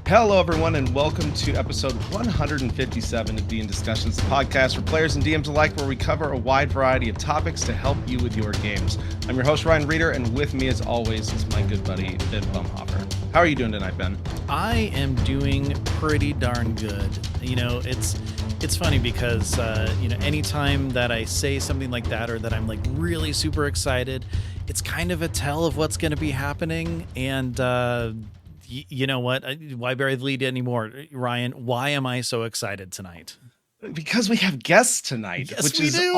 Hello, everyone, and welcome to episode 157 of D&D Discussions, the podcast for players and DMs alike, where we cover a wide variety of topics to help you with your games. I'm your host, Ryan Reeder, and with me, as always, is my good buddy, Ben Bumhofer. How are you doing tonight, Ben? I am doing pretty darn good. You know, it's funny because, anytime that I say something like that or that I'm like really super excited, it's kind of a tell of what's going to be happening. And, you know what? Why bury the lead anymore? Ryan, why am I so excited tonight? Because we have guests tonight, Yes, which we is do.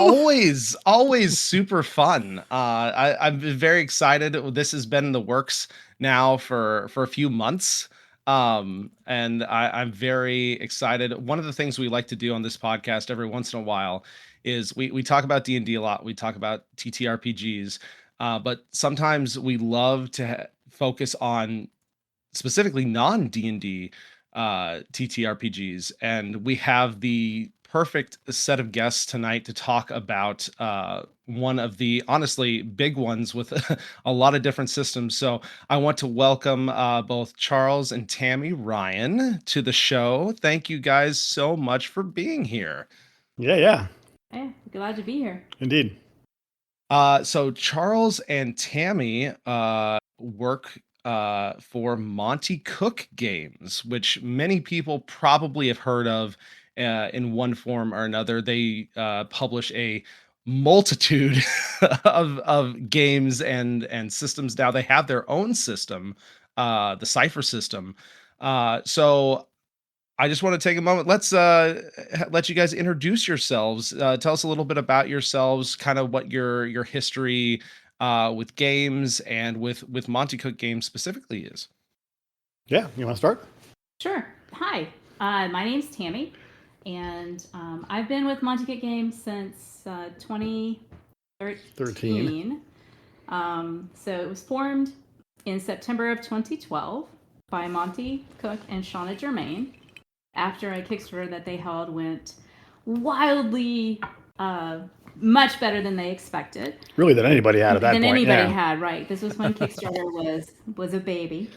always super fun. I'm very excited. This has been in the works now for a few months. And I'm very excited. One of the things we like to do on this podcast every once in a while is we talk about D&D a lot. We talk about TTRPGs, but sometimes we love to focus on specifically non-D&D TTRPGs, and we have the perfect set of guests tonight to talk about one of the honestly big ones with a lot of different systems. So I want to welcome both Charles and Tammie Ryan to the show. Thank you guys so much for being here. Yeah. Hey, glad to be here. Indeed. So Charles and Tammie work for Monte Cook Games, which many people probably have heard of in one form or another. They publish a multitude of games and systems now. They have their own system, the Cypher System. So I just want to take a moment. Let's let you guys introduce yourselves. Tell us a little bit about yourselves, kind of what your history with games and with Monte Cook Games specifically is. Yeah, you want to start? Sure. Hi, my name's Tammie, and I've been with Monte Cook Games since 2013. So it was formed in September of 2012 by Monte Cook and Shauna Germain after a Kickstarter that they held went wildly much better than they expected. Really, than anybody had at that point. Than anybody had, right. This was when Kickstarter was a baby.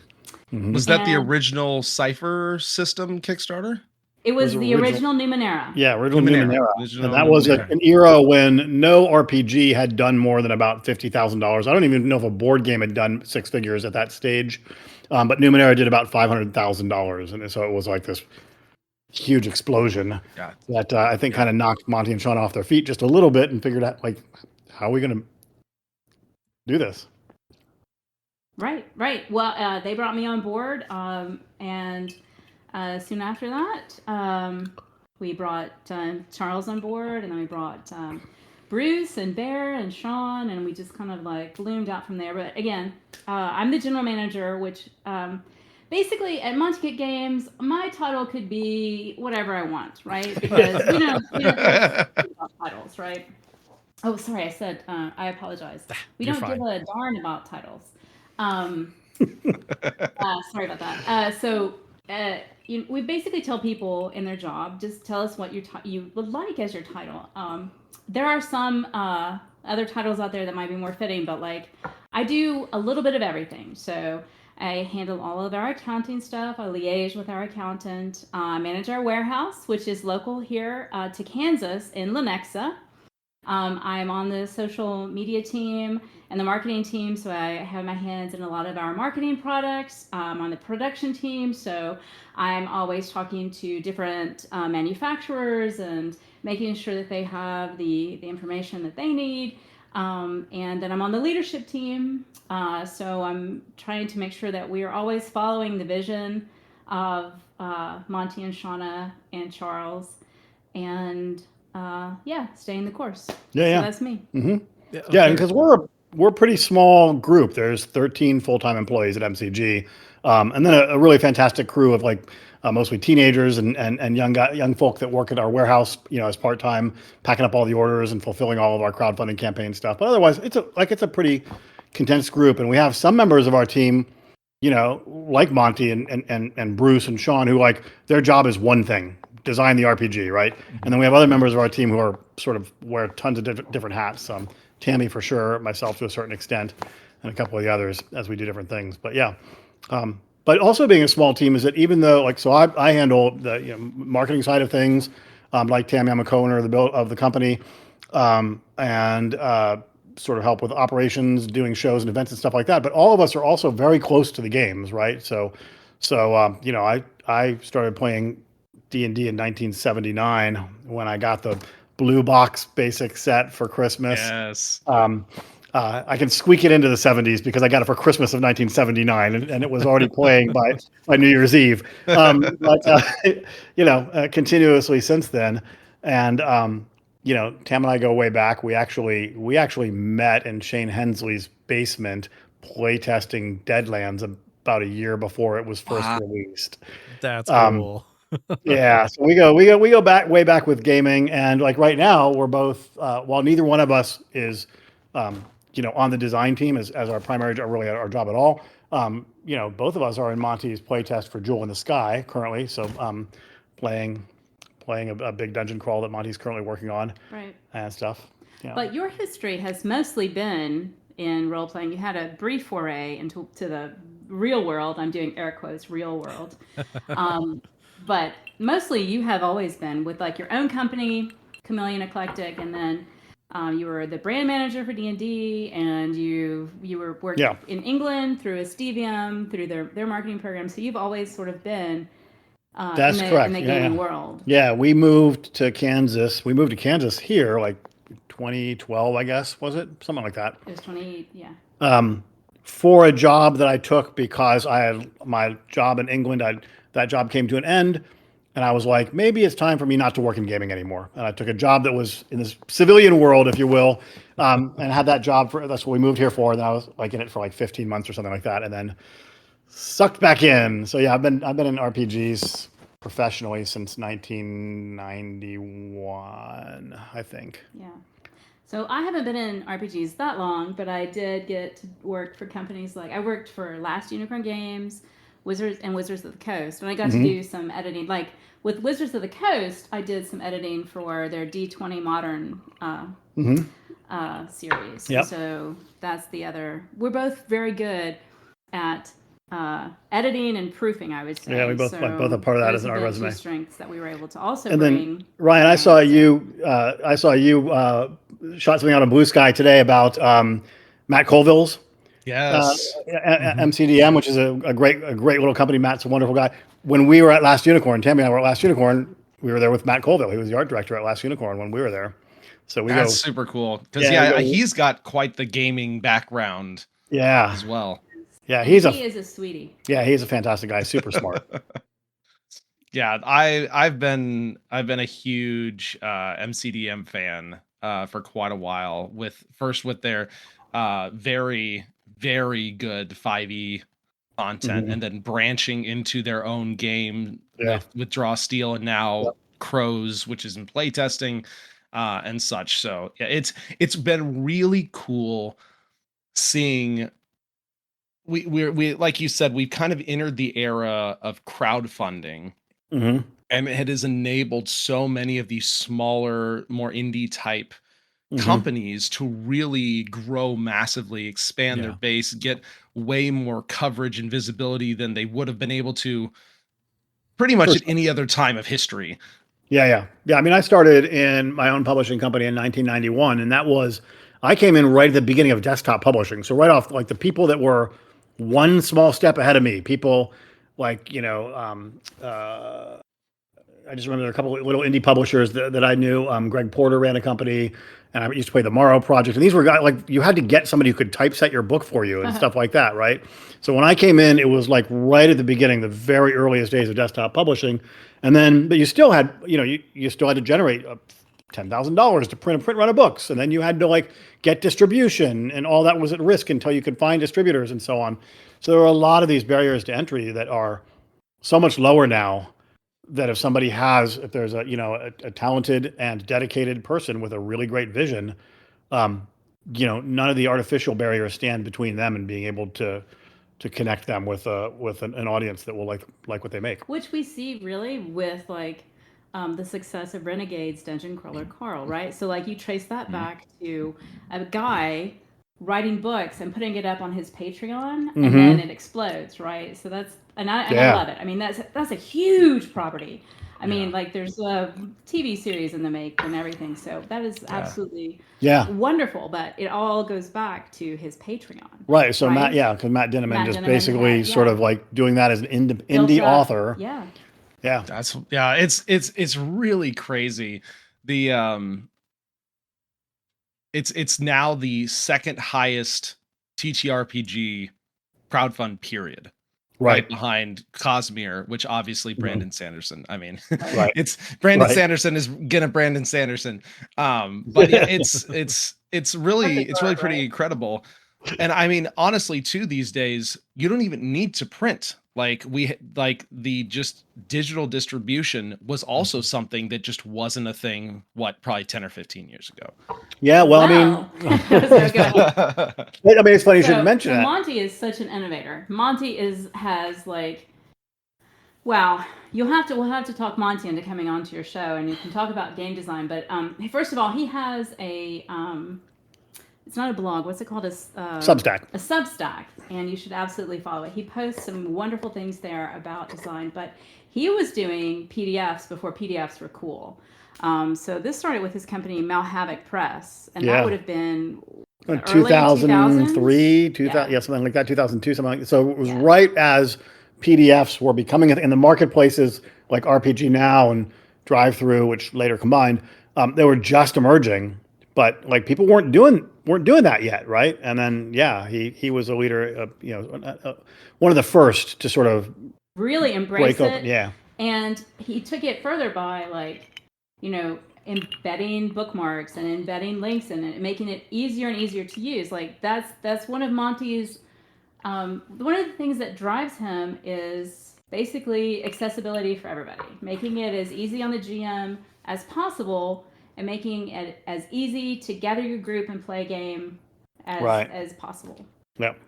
Mm-hmm. Was that the original Cypher System Kickstarter? It was the original Numenera. Yeah, original Numenera. Original And that was Numenera. an era when no RPG had done more than about $50,000. I don't even know if a board game had done six figures at that stage. But Numenera did about $500,000. And so it was like this huge explosion that I think kind of knocked Monty and Sean off their feet just a little bit and figured out, like, how are we going to do this? Right. Well, they brought me on board, and soon after that, we brought Charles on board, and then we brought Bruce and Bear and Sean, and we just kind of like bloomed out from there. But again, I'm the general manager, which basically at Monte Cook Games, my title could be whatever I want, right? Because we don't about titles, right? Oh, sorry, I said I apologize. We You're don't fine. give a darn about titles. Sorry about that. We basically tell people in their job, just tell us what you would like as your title. There are some other titles out there that might be more fitting, but like I do a little bit of everything. So I handle all of our accounting stuff. I liaise with our accountant. I manage our warehouse, which is local here to Kansas in Lenexa. I'm on the social media team and the marketing team, so I have my hands in a lot of our marketing products. I'm on the production team, so I'm always talking to different manufacturers and making sure that they have the information that they need. And then I'm on the leadership team, so I'm trying to make sure that we are always following the vision of Monty and Shauna and Charles, and staying the course. Yeah. So that's me. Mm-hmm. Yeah, because we're a pretty small group. There's 13 full-time employees at MCG, and then a really fantastic crew of like mostly teenagers and young folk that work at our warehouse, as part-time, packing up all the orders and fulfilling all of our crowdfunding campaign stuff. But otherwise, it's a pretty condensed group, and we have some members of our team, like Monty and Bruce and Sean, who like their job is one thing: design the RPG, right? And then we have other members of our team who are sort of wear tons of different hats. Tammie for sure, myself to a certain extent, and a couple of the others as we do different things. But yeah, but but also being a small team is that even though like so I handle the marketing side of things, like Tammie, I'm a co-owner of the company, and sort of help with operations, doing shows and events and stuff like that. But all of us are also very close to the games, right? So I started playing D&D in 1979 when I got the blue box basic set for Christmas. Yes. I can squeak it into the 70s because I got it for Christmas of 1979, and it was already playing by New Year's Eve. But continuously since then, and Tam and I go way back. We actually met in Shane Hensley's basement playtesting Deadlands about a year before it was first released. That's cool. Yeah, so we go back way back with gaming, and like right now we're both while neither one of us is on the design team as our primary really our job at all. Both of us are in Monty's playtest for Jewel in the Sky currently, so playing a big dungeon crawl that Monty's currently working on, right, and stuff. Yeah. But your history has mostly been in role playing. You had a brief foray into the real world. I'm doing air quotes, real world. But mostly you have always been with like your own company, Chameleon Eclectic, and then you were the brand manager for D&D, and you were working in England through Estevium, through their marketing program. So you've always sort of been that's correct. In the gaming world. Yeah, we moved to Kansas. We moved to Kansas here like 2012, I guess, was it? Something like that. It was 20, yeah. For a job that I took because I had my job in England. That job came to an end, and I was like, maybe it's time for me not to work in gaming anymore. And I took a job that was in this civilian world, if you will, and had that job that's what we moved here for. And I was like in it for like 15 months or something like that, and then sucked back in. So yeah, I've been in RPGs professionally since 1991, I think. Yeah. So I haven't been in RPGs that long, but I did get to work for companies like I worked for Last Unicorn Games, Wizards of the Coast, and I got to do some editing. Like with Wizards of the Coast, I did some editing for their D20 Modern series. Yep. So that's the other. We're both very good at editing and proofing, I would say. Yeah, we both have part of that as in our resume. Two strengths that we were able to also and bring. Then Ryan, I saw you shot something out of Blue Sky today about Matt Colville's. Yes. MCDM, which is a great little company. Matt's a wonderful guy. When we were at Last Unicorn, Tammie and I were at Last Unicorn, we were there with Matt Colville. He was the art director at Last Unicorn when we were there. So that's super cool because he's got quite the gaming background. Yeah, as well. Yeah, he is a sweetie. Yeah, he's a fantastic guy. Super smart. Yeah, I've been a huge MCDM fan for quite a while. With their very very good 5e content, and then branching into their own game with Draw Steel, and now Crows, which is in playtesting and such. So yeah, it's been really cool seeing. We like you said, we've kind of entered the era of crowdfunding, and it has enabled so many of these smaller, more indie type companies to really grow massively, expand their base, get way more coverage and visibility than they would have been able to pretty much at any other time of history. Yeah. I mean, I started in my own publishing company in 1991, and I came in right at the beginning of desktop publishing. So right off, like the people that were one small step ahead of me, people like, I just remember a couple of little indie publishers that I knew. Greg Porter ran a company, and I used to play the Morrow Project. And these were guys, like, you had to get somebody who could typeset your book for you and stuff like that, right? So when I came in, it was like right at the beginning, the very earliest days of desktop publishing. And then, but you still had, you still had to generate $10,000 to print run of books. And then you had to like get distribution, and all that was at risk until you could find distributors and so on. So there are a lot of these barriers to entry that are so much lower now, that if somebody if there's a talented and dedicated person with a really great vision, none of the artificial barriers stand between them and being able to connect them with an audience that will like what they make. Which we see really with like the success of Renegade's Dungeon Crawler Carl, right? So like you trace that back to a guy writing books and putting it up on his Patreon, and Mhm. then it explodes, right? So that's I Yeah. love it. I mean, that's a huge property. I Yeah. mean, like there's a TV series in the make and everything. So that is absolutely Yeah. wonderful. But it all goes back to his Patreon, Right. So right? because Matt Dinniman Matt just Dinniman basically had, sort of like doing that as an built indie up. author. Yeah. Yeah. That's yeah, it's really crazy. The it's now the second highest TTRPG crowdfund period. Right Right. behind Cosmere, which obviously Mhm. Brandon Sanderson. I mean, Right. it's Brandon Right. Sanderson is gonna Brandon Sanderson. But yeah, it's really start, pretty right? incredible. And I mean, honestly, too, these days, you don't even need to print. Like the just digital distribution was also something that just wasn't a thing, what, probably 10 or 15 years ago. Yeah. Well, I mean, So go ahead. I mean, it's funny you should mention that. Monte is such an innovator. Monte has like, wow. We'll have to talk Monte into coming onto your show, and you can talk about game design. But first of all, he has a it's not a blog. What's it called? Substack. A Substack, and you should absolutely follow it. He posts some wonderful things there about design. But he was doing PDFs before PDFs were cool. So this started with his company Malhavoc Press, and that would have been early 2003, 2000, Yeah. something like that, 2002, something like that. So it was right as PDFs were becoming in the marketplaces like RPG Now and Drive Through, which later combined. They were just emerging, but like people weren't doing that yet, right? And then he was a leader, one of the first to sort of really embrace break open. it. Yeah. And he took it further by like, embedding bookmarks and embedding links in it, making it easier and easier to use. Like that's one of Monty's one of the things that drives him is basically accessibility for everybody, making it as easy on the GM as possible and making it as easy to gather your group and play a game as possible. Yep.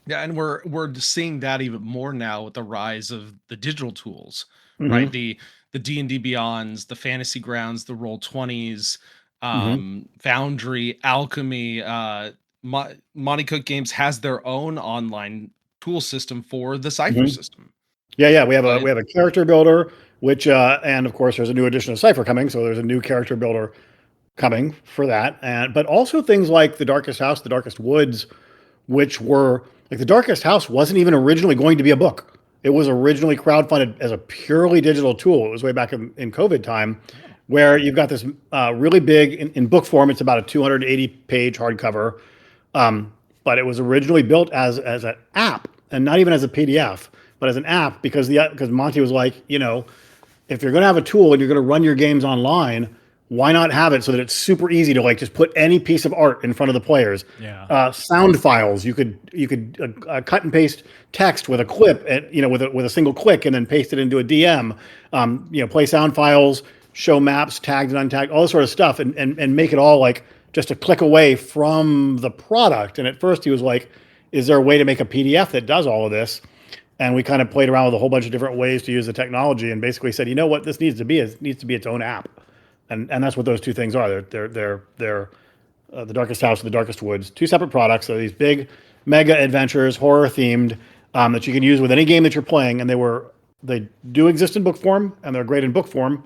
Yeah, and we're seeing that even more now with the rise of the digital tools, right? The D&D Beyonds, the Fantasy Grounds, the Roll20s, Foundry, Alchemy, Monte Cook Games has their own online tool system for the Cypher system. Yeah, we have a character builder, which and of course there's a new edition of Cypher coming, so there's a new character builder coming for that, but also things like the Darkest House, the Darkest Woods, which were like the Darkest House wasn't even originally going to be a book. It was originally crowdfunded as a purely digital tool. It was way back in COVID time, where you've got this really big in book form. It's about a 280-page hardcover, but it was originally built as an app and not even as a PDF, but as an app because Monty was like, if you're going to have a tool and you're going to run your games online, why not have it so that it's super easy to like just put any piece of art in front of the players? Yeah. Sound files, you could cut and paste text with a clip, with a single click, and then paste it into a DM. Play sound files, show maps, tagged and untagged, all this sort of stuff, and make it all like just a click away from the product. And at first he was like, "Is there a way to make a PDF that does all of this?" And we kind of played around with a whole bunch of different ways to use the technology, and basically said, "You know what this needs to be? It needs to be its own app." And that's what those two things are. They're the Darkest House and the Darkest Woods, two separate products. They're these big mega adventures, horror themed, that you can use with any game that you're playing. And they do exist in book form, and they're great in book form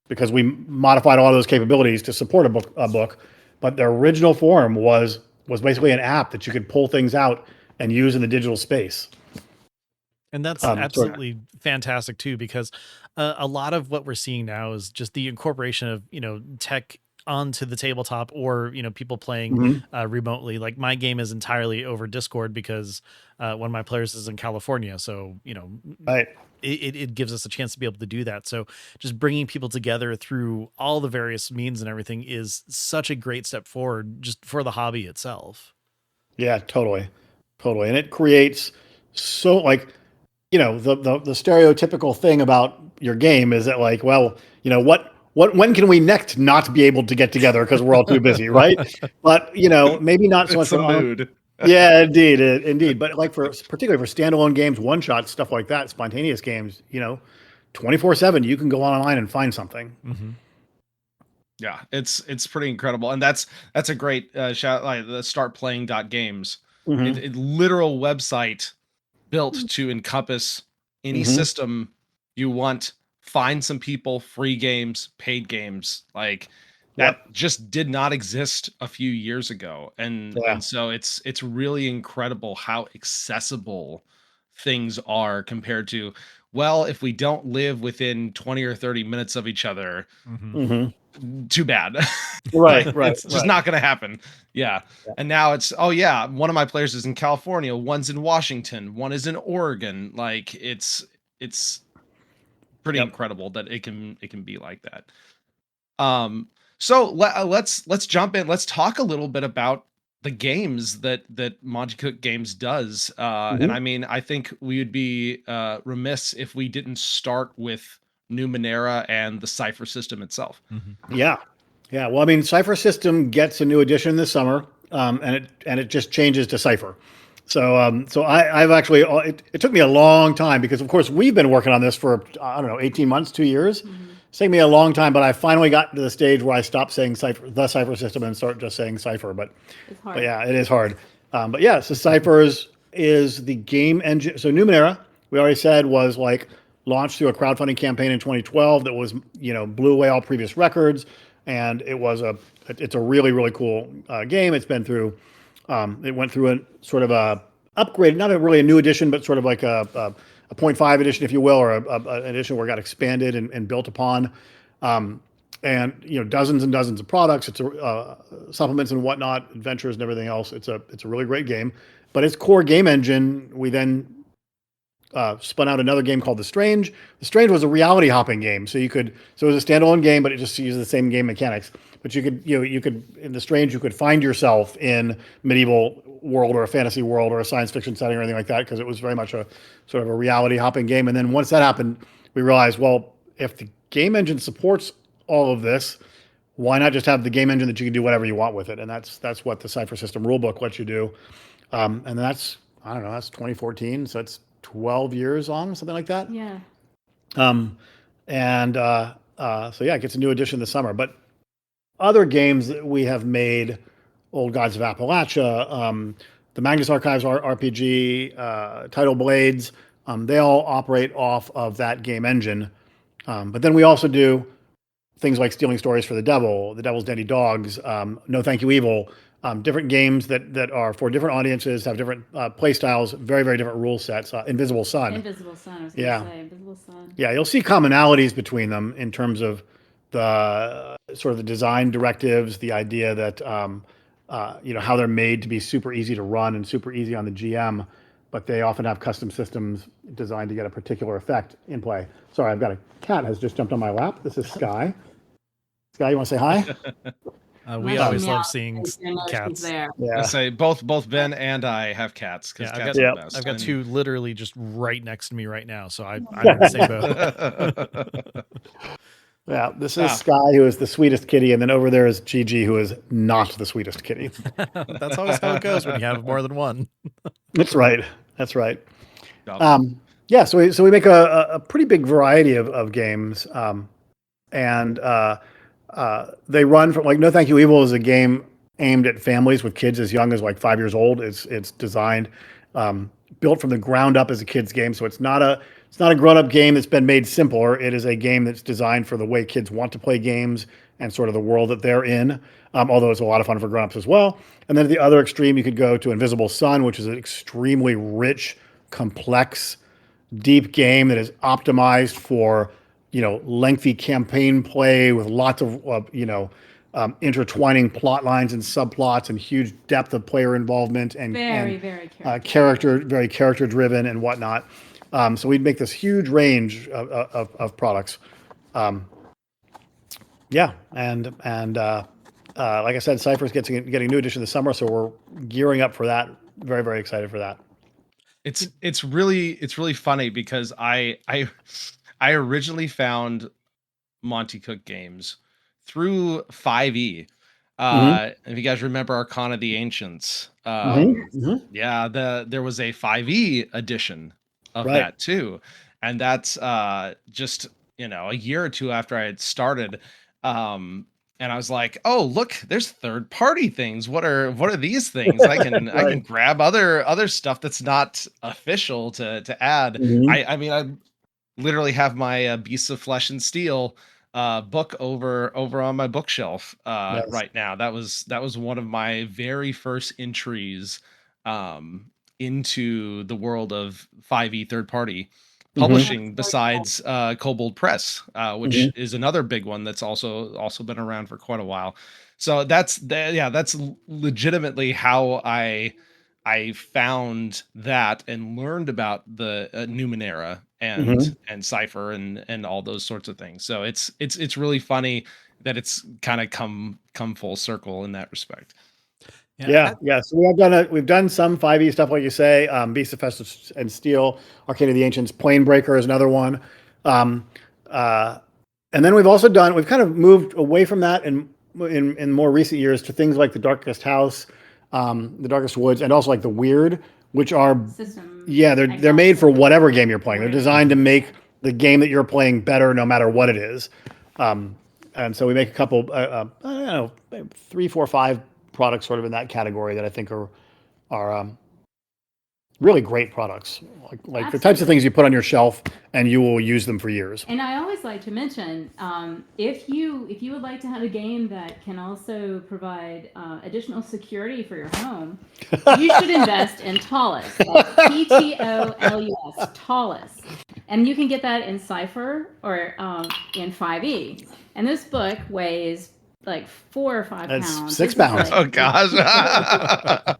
because we modified all those capabilities to support a book. But their original form was basically an app that you could pull things out and use in the digital space. And that's absolutely fantastic too, because a lot of what we're seeing now is just the incorporation of, tech onto the tabletop or, people playing remotely. Like my game is entirely over Discord because one of my players is in California. So, it gives us a chance to be able to do that. So just bringing people together through all the various means and everything is such a great step forward just for the hobby itself. Yeah, totally. And it creates so like, the stereotypical thing about your game is that like, well, when can we next not be able to get together because we're all too busy, right? But maybe not so much for mood. Yeah, indeed. But like particularly for standalone games, one shots, stuff like that, spontaneous games, 24/7, you can go online and find something. Yeah, it's pretty incredible, and that's a great shout, like the startplaying.games. Mm-hmm. It literal website built to encompass any Mm-hmm. system you want. Find some people, free games, paid games, like that Yep. just did not exist a few years ago, Yeah. and so it's really incredible how accessible things are compared to, well, if we don't live within 20 or 30 minutes of each other, Hmm. Mm-hmm. too bad. Right. Like Right. it's just Right. not going to happen. Yeah. Yeah. And now it's, oh yeah, one of my players is in California, one's in Washington, one is in Oregon. Like it's pretty Yep. incredible that it can be like that. So let's jump in. Let's talk a little bit about the games that Monte Cook Games does. And Mm-hmm. I mean, I think we would be remiss if we didn't start with Numenera and the Cypher system itself. Hmm. Yeah. Yeah. Well, I mean, Cypher System gets a new edition this summer, and it just changes to Cypher. So I've actually it took me a long time because of course we've been working on this for I don't know 18 months, 2 years. It's taken me a long time, but I finally got to the stage where I stopped saying the Cypher System and start just saying Cypher. It's But hard. yeah, it is hard. But yeah, so Cypher is the game engine. So Numenera, we already said, was like launched through a crowdfunding campaign in 2012 that was blew away all previous records, and it's a really really cool game. It's been through it went through a sort of a upgrade, not really a new edition, but sort of like a 0.5 edition, if you will, or an edition where it got expanded and built upon. And dozens and dozens of products. It's supplements and whatnot, adventures and everything else. It's a really great game, but its core game engine, we then spun out another game called The Strange. The Strange was a reality hopping game, so it was a standalone game, but it just used the same game mechanics. But you could in The Strange you could find yourself in medieval world or a fantasy world or a science fiction setting or anything like that because it was very much a sort of a reality hopping game. And then once that happened, we realized, well, if the game engine supports all of this, why not just have the game engine that you can do whatever you want with it? And that's what the Cypher System rulebook lets you do. And that's I don't know, that's 2014, so it's 12 years on, something like that. Yeah. Um, and so yeah, it gets a new edition this summer. But other games that we have made, Old Gods of Appalachia, the Magnus Archives RPG, Tidal Blades, they all operate off of that game engine. But then we also do things like Stealing Stories for the Devil's Dandy Dogs, No Thank You Evil, different games that are for different audiences, have different play styles, very, very different rule sets. Invisible Sun. Invisible Sun. I was going Yeah. to say Invisible Sun. Yeah, you'll see commonalities between them in terms of the sort of the design directives, the idea that how they're made to be super easy to run and super easy on the GM, but they often have custom systems designed to get a particular effect in play. Sorry, I've got a cat has just jumped on my lap. This is Sky. Sky, you want to say hi? We Nice always meow. love seeing Thanks very much. He's cats. there. I Yeah. say both Ben and I have cats because Yeah, cats are the best. I've got And- two literally just right next to me right now, so I'm in the same boat. Yeah, this is Ah. Sky, who is the sweetest kitty, and then over there is Gigi, who is not the sweetest kitty. That's always how it goes when you have more than one. That's right. That's right. Yeah. Yeah, so we make a pretty big variety of games, and they run from like No Thank You Evil is a game aimed at families with kids as young as like 5 years old. It's designed, built from the ground up as a kids game, so it's not a grown up game that's been made simpler. It is a game that's designed for the way kids want to play games and sort of the world that they're in. Although it's a lot of fun for grown ups as well. And then at the other extreme, you could go to Invisible Sun, which is an extremely rich, complex, deep game that is optimized for lengthy campaign play with lots of intertwining plot lines and subplots and huge depth of player involvement and Very very character driven and whatnot. So we'd make this huge range of products. Yeah, and like I said, Cypher's getting a new edition this summer, so we're gearing up for that. Very, very excited for that. It's really funny because I originally found Monte Cook Games through 5e. If you guys remember Arcana of the Ancients, yeah, there was a 5e edition of Right. that too, and that's just a year or two after I had started. and I was like, "Oh, look, there's third party things. What are these things? I can Right. grab other stuff that's not official to add." Mhm. I literally have my Beasts of Flesh and Steel book over on my bookshelf Yes. right now. That was one of my very first entries um, into the world of 5e third party Mhm. publishing, besides Kobold Press, which Mhm. is another big one that's also been around for quite a while. So that's legitimately how I found that and learned about the Numenera Mhm. and Cypher and all those sorts of things. So it's really funny that it's kind of come full circle in that respect. Yeah. Yeah, yeah. So we've done some 5e stuff, like you say. Beast of Festus and Steel, Arcane of the Ancients, Planebreaker is another one. Um, uh, and then we've kind of moved away from that in more recent years to things like the Darkest House, the Darkest Woods, and also like the Weird, which are, System yeah, they're made for agnostic. whatever game you're playing. They're Whatever. designed to make the game that you're playing better no matter what it is. Um, and so we make a couple, I don't know, 3, 4, 5 products sort of in that category that I think are really great products, like the types of Absolutely. things you put on your shelf and you will use them for years. And I always like to mention, if you would like to have a game that can also provide additional security for your home, you should invest in Tallus. That's Tolus, Tallus, and you can get that in Cypher or in 5e. And this book weighs like 4 or 5 That's pounds. 6 This is pounds. Oh like gosh.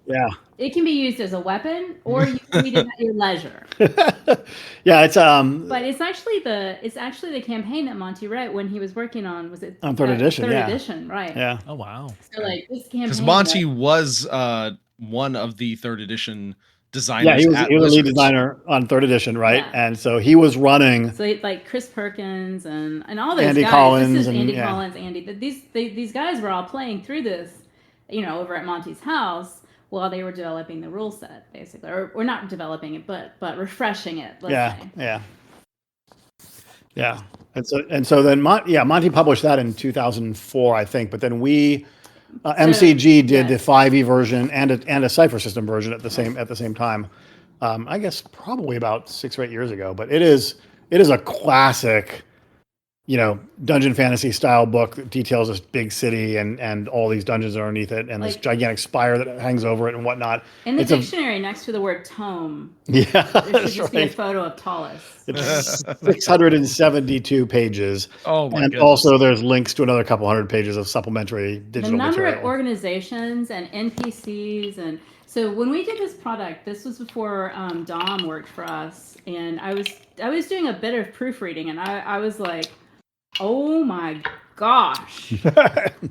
Yeah. it can be used as a weapon, or you can read it at your leisure. Yeah, it's But it's actually the campaign that Monty wrote when he was working on, was it on third edition. third Yeah. edition, right? Yeah. Oh, wow. So like this Because campaign, Monty was one of the third edition Yeah, designers he at was a lead Wizards. designer on third edition, right? yeah. And so he was running So like Chris Perkins and all those Andy guys. Collins This is and Andy yeah. Collins, Andy. These guys were all playing through this, over at Monty's house while they were developing the rule set, basically, or not developing it, but refreshing it. Let's Yeah, say. yeah. Yeah. And so then Monty published that in 2004, I think, but then MCG did the yes. 5e version and a Cypher System version at the same time. I guess probably about 6 or 8 years ago, but it is a classic, dungeon fantasy style book that details this big city and all these dungeons underneath it and this Like- gigantic spire that hangs over it and whatnot. In the It's a dictionary, next to the word tome, yeah, there should that's just be a right. photo of Tallus. It's 672 pages. Oh my And goodness. also there's links to another couple hundred pages of supplementary The digital number material. of organizations and NPCs, and so when we did this product, this was before Dom worked for us, and I was doing a bit of proofreading, and I was like, oh my gosh,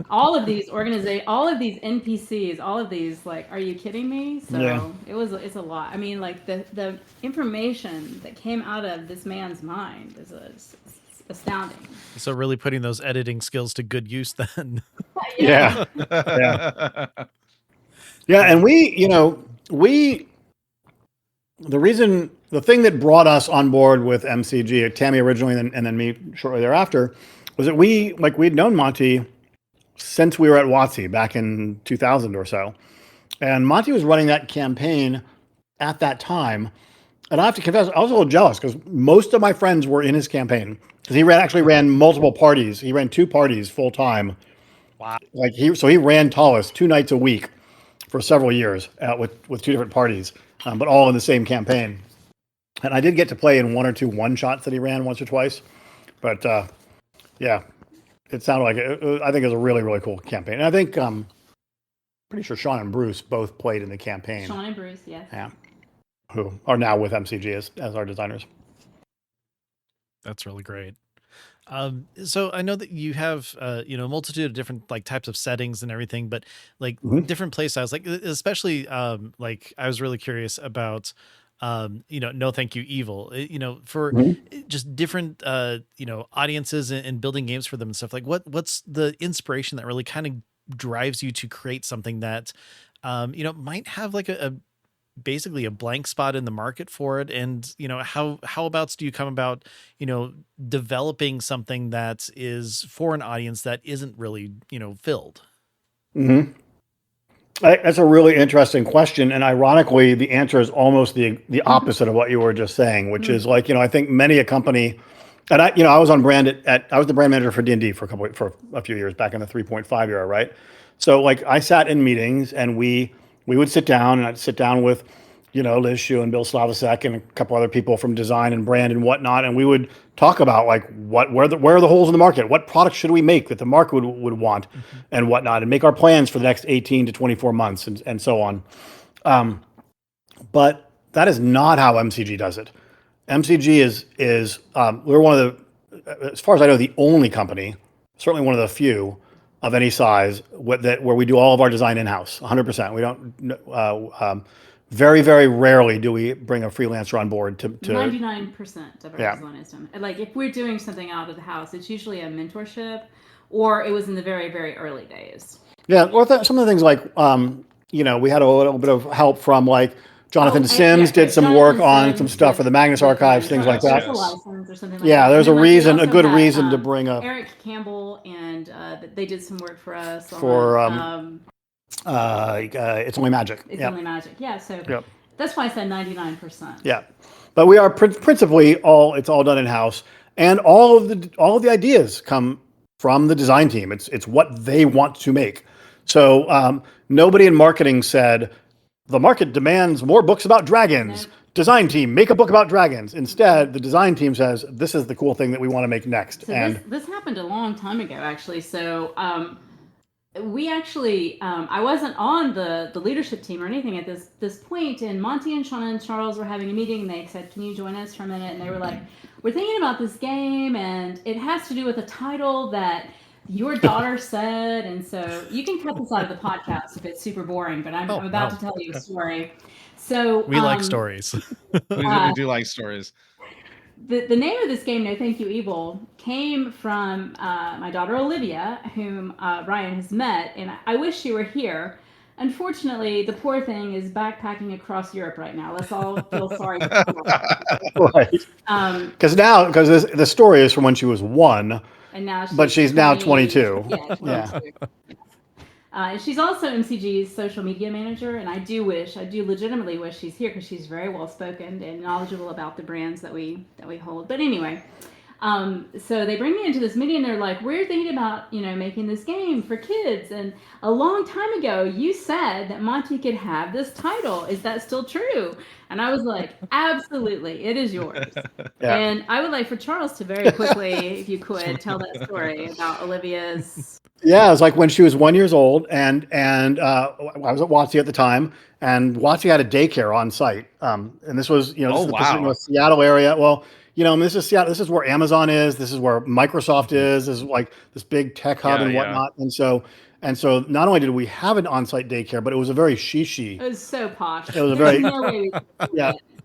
all of these NPCs, all of these, like, are you kidding me? So Yeah. it's a lot. I mean, like the information that came out of this man's mind is astounding. So really putting those editing skills to good use then. Yeah. Yeah. Yeah, and the thing that brought us on board with MCG, Tammie originally and then me shortly thereafter, was that we'd known Monty since we were at WotC back in 2000 or so. And Monty was running that campaign at that time. And I have to confess, I was a little jealous because most of my friends were in his campaign because he actually ran multiple parties. He ran 2 parties full time. Wow. So he ran Tallus 2 nights a week for several years with 2 different parties, but all in the same campaign. And I did get to play in 1 or 2 one-shots that he ran once or twice. But yeah, it sounded like I think it was a really, really cool campaign. And I think pretty sure Sean and Bruce both played in the campaign. Sean and Bruce, yes. Yeah. Who are now with MCG as our designers. That's really great. So I know that you have, a multitude of different like types of settings and everything, but like different play styles, like especially, like I was really curious about, no, thank you, evil, for just different, audiences and building games for them and stuff. Like what's the inspiration that really kind of drives you to create something that, might have like a basically a blank spot in the market for it? And, how abouts do you come about, developing something that is for an audience that isn't really, filled? Mm-hmm. That's a really interesting question, and ironically, the answer is almost the opposite of what you were just saying, which is like, I think many a company, and I was on brand I was the brand manager for D&D for a few years back in the 3.5 era, right? So like I sat in meetings and we would sit down, and I'd sit down with Liz Shue and Bill Slavacek and a couple other people from design and brand and whatnot, and we would talk about like where are the holes in the market, what products should we make that the market would want, and whatnot, and make our plans for the next 18 to 24 months and so on. But that is not how MCG does it. MCG is we're one of the, as far as I know, the only company, certainly one of the few of any size where we do all of our design in-house, 100%. We don't. Very, very rarely do we bring a freelancer on board to 99% of our design is done. Like if we're doing something out of the house, it's usually a mentorship, or it was in the very, very early days. Yeah, or some of the things like we had a little bit of help from like Jonathan Sims did some work on some stuff for the Magnus Archives, things like that. There's a good reason to bring up Eric Campbell, and they did some work for us for It's Only Magic. It's Only Magic. Yeah, so that's why I said 99%. Yeah, but we are principally it's all done in house, and all of the ideas come from the design team. It's what they want to make. So nobody in marketing said the market demands more books about dragons. No. Design team, make a book about dragons. Instead, the design team says this is the cool thing that we want to make next. So and this happened a long time ago, actually. So we actually, I wasn't on the leadership team or anything at this point, and Monte and Shauna and Charles were having a meeting, and they said, can you join us for a minute? And they were like, we're thinking about this game, and it has to do with a title that your daughter said, and so you can cut this out of the podcast if it's super boring, but I'm about to tell you a story. So we like stories. we do like stories. The name of this game, No Thank You Evil, came from my daughter Olivia, whom Ryan has met, and I wish she were here. Unfortunately, the poor thing is backpacking across Europe right now. Let's all feel sorry for her. Right. Because the story is from when she was 1, and now she's now 22. Yeah, 22. She's also MCG's social media manager, and I do legitimately wish she's here because she's very well spoken and knowledgeable about the brands that we hold. But anyway, so they bring me into this meeting, and they're like, we're thinking about making this game for kids, and a long time ago you said that Monte could have this title. Is that still true? And I was like, absolutely, it is yours. Yeah. And I would like for Charles to very quickly, if you could, tell that story about Olivia's. Yeah, it was like when she was 1 year old, and I was at WotC at the time, and WotC had a daycare on site. And this was, this is Seattle area. Well, this is Seattle. This is where Amazon is. This is where Microsoft is. This is like this big tech hub and whatnot. Yeah. And so not only did we have an on-site daycare, but it was a very shishi. It was so posh. It was a very,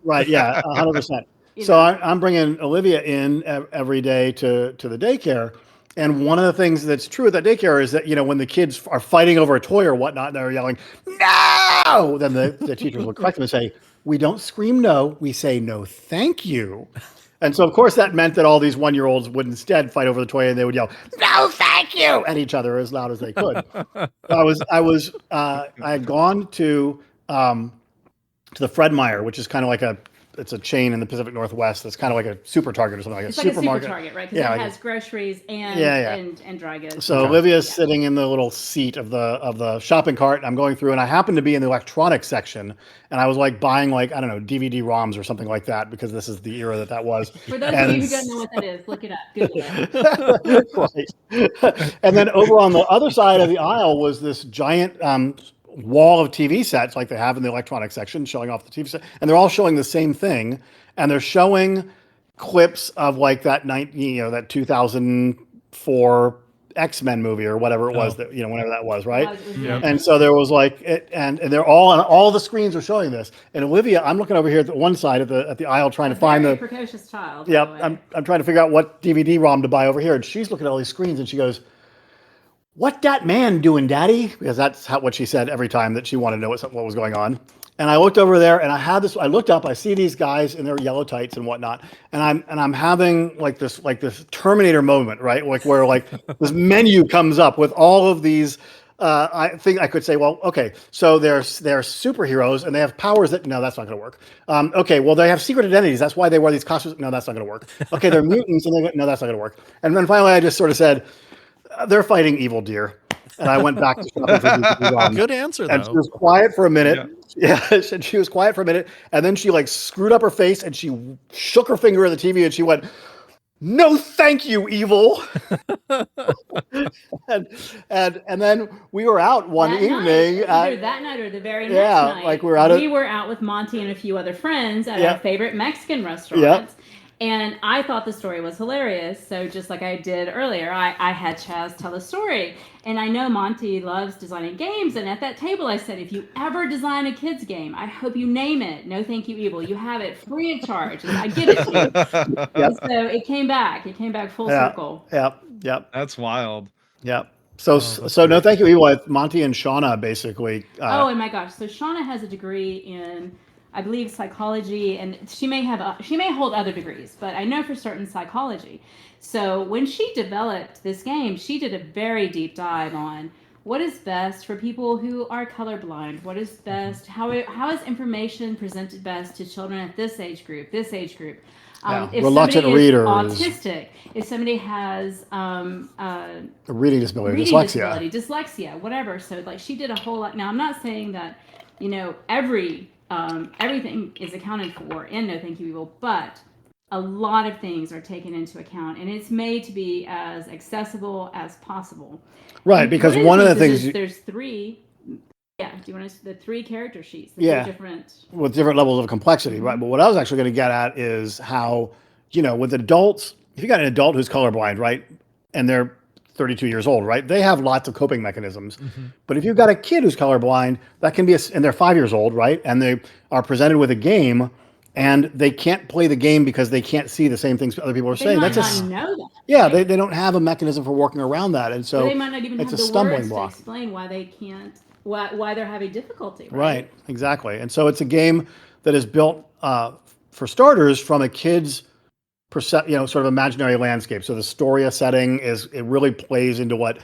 right. Yeah, 100%. So I'm bringing Olivia in every day to the daycare. And one of the things that's true at that daycare is that, when the kids are fighting over a toy or whatnot, and they're yelling, no, then the teachers will correct them and say, we don't scream no, we say no, thank you. And so, of course, that meant that all these 1-year-olds would instead fight over the toy, and they would yell, no, thank you, at each other as loud as they could. I had gone to the Fred Meyer, which is kind of like it's a chain in the Pacific Northwest. That's kind of like a super Target or something like it's a like supermarket. A super Target, right? Because it has groceries and dry goods. So Olivia's sitting in the little seat of the shopping cart. And I'm going through, and I happen to be in the electronics section, and I was like buying DVD ROMs or something like that, because this is the era that was. For those of you who don't know what that is, look it up. Google it. Right. And then over on the other side of the aisle was this giant wall of TV sets like they have in the electronics section, showing off the TV set, and they're all showing the same thing, and they're showing clips of like that 2004 X-Men movie or whatever it was that whenever that was, right? Yeah. And so there was like it, and they're all the screens are showing this. And Olivia, I'm looking over here at the one side of the aisle trying to find the precocious child. Yeah, I'm trying to figure out what DVD ROM to buy over here, and she's looking at all these screens, and she goes, "What that man doing, Daddy?" Because that's what she said every time that she wanted to know what was going on. And I looked over there, and I had this. I looked up. I see these guys in their yellow tights and whatnot, and I'm having this Terminator moment, right? Like where like this menu comes up with all of these. I think I could say, well, okay, so they're superheroes and they have powers that no, that's not going to work. Okay, well they have secret identities. That's why they wear these costumes. No, that's not going to work. Okay, they're mutants, and no, that's not going to work. And then finally, I just sort of said, they're fighting evil deer. And I went back to shopping for DCP. Good answer, And she though. was quiet for a minute. Yeah, she was quiet for a minute, and then she like screwed up her face and she shook her finger at the TV and she went, "No, thank you, evil." and then we were out one that evening. Night, either that night or the very next yeah, night. like we were out with Monty and a few other friends at Yeah. our favorite Mexican restaurant. Yeah. And I thought the story was hilarious. So just like I did earlier, I had Chaz tell the story. And I know Monty loves designing games. And at that table, I said, if you ever design a kid's game, I hope you name it No Thank You Evil. You have it free of charge. And I give it to you. Yep. And so it came back. It came back full circle. Yep. That's wild. Yep. So No Thank You Evil with Monty and Shauna basically. Oh, and my gosh. So Shauna has a degree in, I believe, psychology, and she may hold other degrees, but I know for certain psychology. So when she developed this game, she did a very deep dive on what is best for people who are colorblind. What is best? How is information presented best to children at this age group? If reluctant somebody readers, autistic, if somebody has a reading disability, dyslexia, whatever. So like she did a whole lot. Now I'm not saying that everything is accounted for in No Thank You Evil, but a lot of things are taken into account, and it's made to be as accessible as possible. Right, and because one of the things there's three. Yeah, do you want to the 3 character sheets? With different levels of complexity, right? But what I was actually going to get at is how, with adults, if you got an adult who's colorblind, right, and they're 32 years old, right, they have lots of coping mechanisms. Mm-hmm. But if you've got a kid who's colorblind, that can be, and they're 5 years old, right, and they are presented with a game, and they can't play the game because they can't see the same things other people are saying. That's just know that. Yeah, they don't have a mechanism for working around that, and so they might not even it's have a the stumbling words block to explain why they can't. Why they're having difficulty, right? Exactly. And so it's a game that is built for starters from a kid's sort of imaginary landscape. So the Storia setting it really plays into what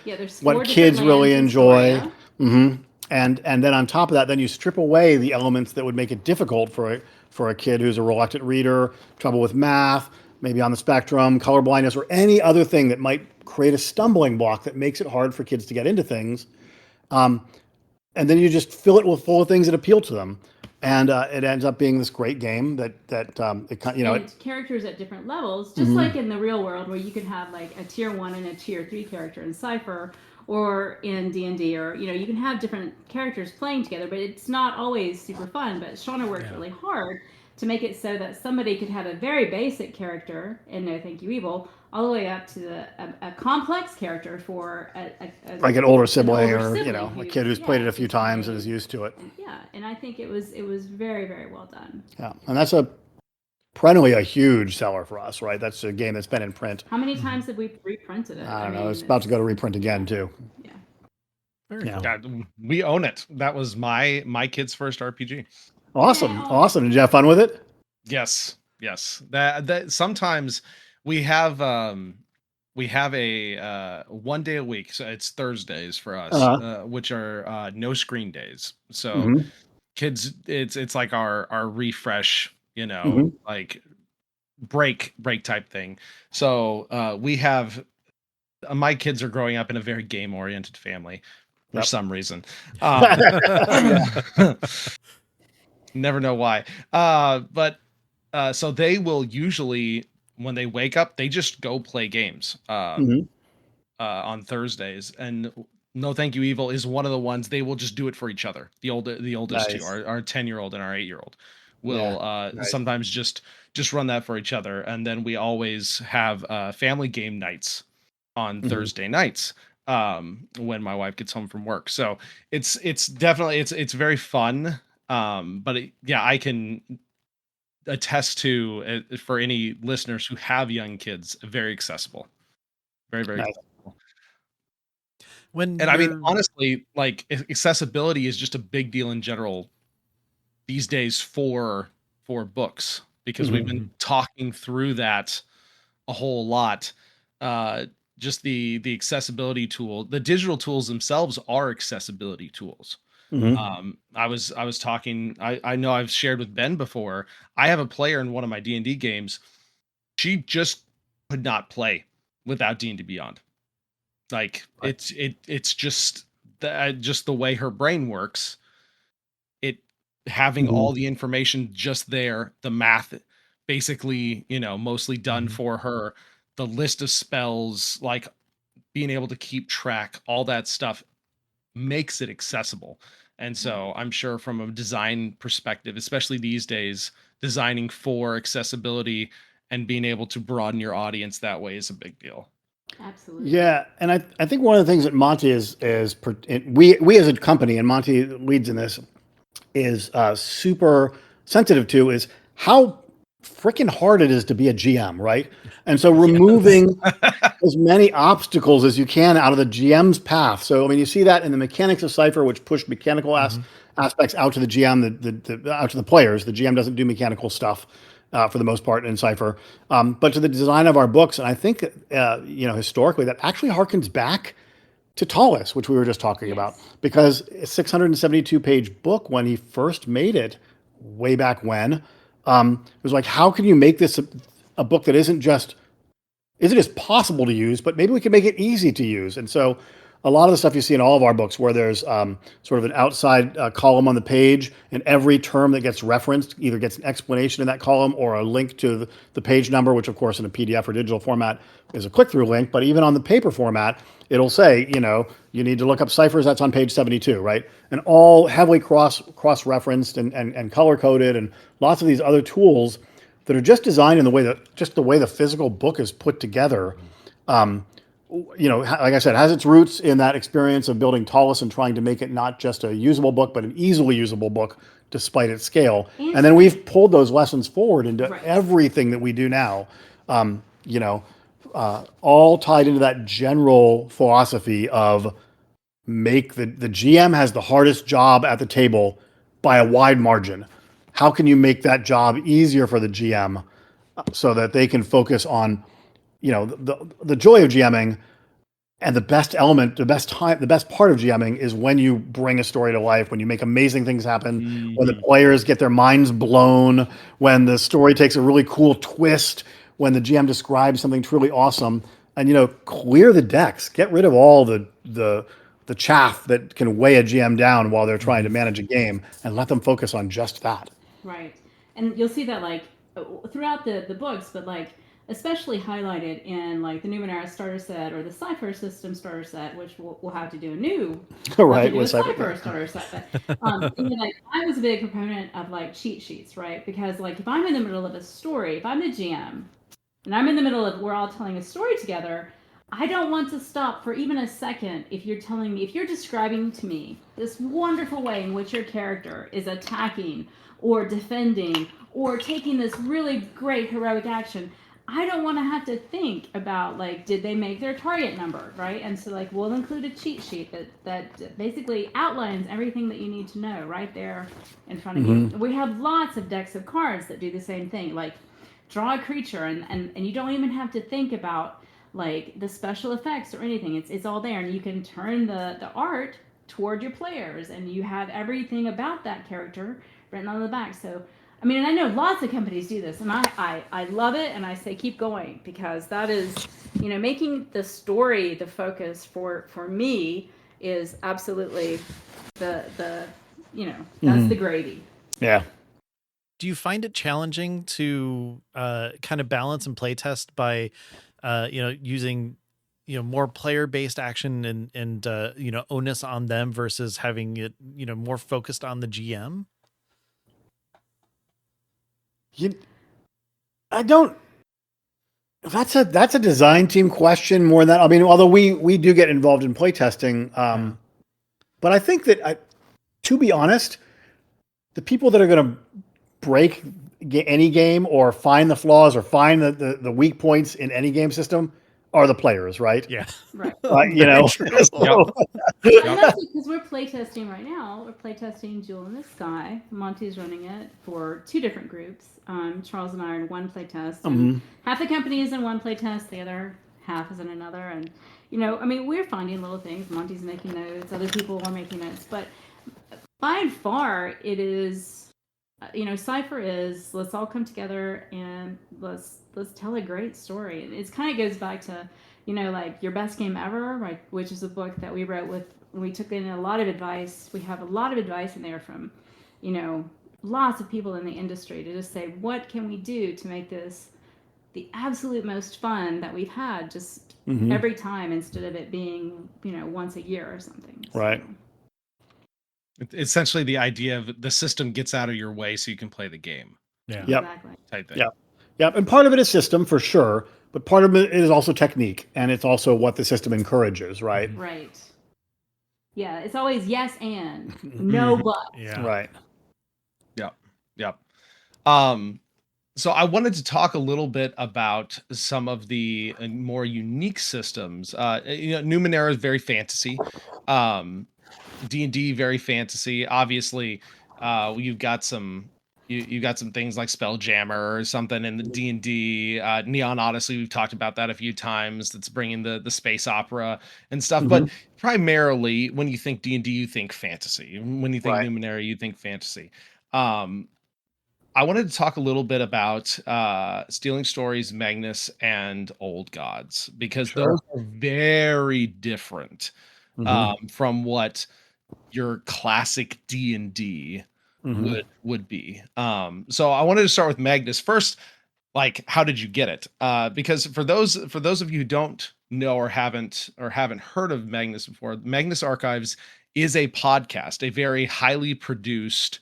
kids really enjoy. Mm-hmm. And then on top of that, then you strip away the elements that would make it difficult for a kid who's a reluctant reader, trouble with math, maybe on the spectrum, colorblindness, or any other thing that might create a stumbling block that makes it hard for kids to get into things. And then you just fill it full of things that appeal to them, and it ends up being this great game and characters at different levels, just mm-hmm. like in the real world, where you could have like a tier 1 and a tier 3 character in Cypher, or in D&D, or you can have different characters playing together, but it's not always super fun. But Shauna worked really hard to make it so that somebody could have a very basic character in No Thank You Evil, all the way up to a complex character for like an older sibling, or a kid who's played it a few times and is used to it. Yeah, and I think it was very, very well done. Yeah, and that's perennially a huge seller for us, right? That's a game that's been in print. How many times have we reprinted it? I don't know. It's about to go to reprint again too. Yeah. Very cool. God, we own it. That was my kid's first RPG. Awesome. Did you have fun with it? Yes. That sometimes we have a 1 day a week, so it's Thursdays for us, which are no screen days. So mm-hmm. kids, it's like our refresh, mm-hmm. like break type thing. So we have my kids are growing up in a very game oriented family for some reason. Never know why. But so they will usually, when they wake up, they just go play games mm-hmm. On Thursdays. And No Thank You Evil is one of the ones they will just do it for each other. The oldest two, our 10-year-old and our 8-year-old, will sometimes just run that for each other. And then we always have family game nights on mm-hmm. Thursday nights when my wife gets home from work. So it's definitely it's very fun. But I can attest to for any listeners who have young kids, very accessible, very, very accessible. I mean, honestly, like accessibility is just a big deal in general these days for books, because we've been talking through that a whole lot. Uh, just the accessibility tool, the digital tools themselves are accessibility tools. I was talking. I know I've shared with Ben before. I have a player in one of my D&D games. She just could not play without D&D Beyond. Like Right. it's just the way her brain works. It having all the information just there, the math basically, mostly done for her, the list of spells, like being able to keep track, all that stuff makes it accessible. And so I'm sure from a design perspective, especially these days, designing for accessibility and being able to broaden your audience that way is a big deal. Absolutely. Yeah, and I think one of the things that Monty we as a company, and Monty leads in this, is super sensitive to is how freaking hard it is to be a GM, right? And so removing as many obstacles as you can out of the GM's path. So I mean, you see that in the mechanics of Cypher, which push mechanical aspects out to the GM, out to the players. The GM doesn't do mechanical stuff for the most part in Cypher, but to the design of our books. And I think historically that actually harkens back to Tallis, which we were just talking about, because a 672 page book, when he first made it way back when, it was like, how can you make this a book that isn't just possible to use, but maybe we can make it easy to use. And so a lot of the stuff you see in all of our books, where there's sort of an outside column on the page, and every term that gets referenced either gets an explanation in that column or a link to the page number, which of course in a PDF or digital format is a click-through link. But even on the paper format, it'll say, you need to look up ciphers, that's on page 72, right? And all heavily cross-referenced and color-coded, and lots of these other tools that are just designed in the way the physical book is put together. Like I said, has its roots in that experience of building Tallis and trying to make it not just a usable book, but an easily usable book despite its scale. And then we've pulled those lessons forward into everything that we do now, all tied into that general philosophy of make the GM has the hardest job at the table by a wide margin. How can you make that job easier for the GM so that they can focus on the joy of GMing? And the best part of GMing is when you bring a story to life, when you make amazing things happen, when the players get their minds blown, when the story takes a really cool twist, when the GM describes something truly awesome, and clear the decks, get rid of all the chaff that can weigh a GM down while they're trying to manage a game, and let them focus on just that. Right. And you'll see that throughout the books, but especially highlighted in the Numenera starter set or the Cypher System starter set, which we'll have to do a new Cypher starter set. But, I was a big proponent of cheat sheets, right? Because if I'm in the middle of a story, if I'm the GM and I'm in the middle of, we're all telling a story together, I don't want to stop for even a second if you're describing to me this wonderful way in which your character is attacking or defending or taking this really great heroic action. I don't want to have to think about did they make their target number, right? And so we'll include a cheat sheet that basically outlines everything that you need to know right there in front of you. We have lots of decks of cards that do the same thing, draw a creature and you don't even have to think about the special effects or anything. It's all there, and you can turn the art toward your players, and you have everything about that character written on the back. So I mean, and I know lots of companies do this, and I love it, and I say keep going, because that is, making the story the focus for me is absolutely that's the gravy. Yeah. Do you find it challenging to kind of balance and play test by, using, more player-based action and onus on them versus having it, more focused on the GM? I don't. That's a design team question more than that. I mean, although we do get involved in playtesting, but I think that, to be honest, the people that are going to break any game or find the flaws or find the weak points in any game system are the players, right? Yeah. Right. You know, True. so- And that's because we're playtesting right now. We're playtesting Jewel in the Sky. Monty's running it for 2 different groups. Charles and I are in one playtest, and half the company is in one playtest, the other half is in another. And I mean, we're finding little things. Monty's making notes, other people are making notes, but by and far, it is. Cypher is let's all come together and let's tell a great story. And it kind of goes back to like Your Best Game Ever, right, which is a book that we wrote with. We took in a lot of advice. We have a lot of advice in there from lots of people in the industry to just say, what can we do to make this the absolute most fun that we've had just every time, instead of it being once a year or something. Right. Essentially, the idea of the system gets out of your way so you can play the game. Yeah. Yep. Exactly. Type thing. Yep. And part of it is system for sure, but part of it is also technique, and it's also what the system encourages, right? Right. Yeah, it's always yes and no but. Yeah. Right. Yep. So I wanted to talk a little bit about some of the more unique systems. Numenera is very fantasy. D&D very fantasy. Obviously, you've got some you got some things like Spelljammer or something in the D&D. Neon Odyssey, we've talked about that a few times. That's bringing the space opera and stuff. But primarily, when you think D&D, you think fantasy. When you think Right. Numenera, you think fantasy. I wanted to talk a little bit about Stealing Stories, Magnus, and Old Gods, because those are very different from what your classic D&D would be. So I wanted to start with Magnus first. Like, how did you get it? Because for those of you who don't know or haven't heard of Magnus before, Magnus Archives is a podcast, a very highly produced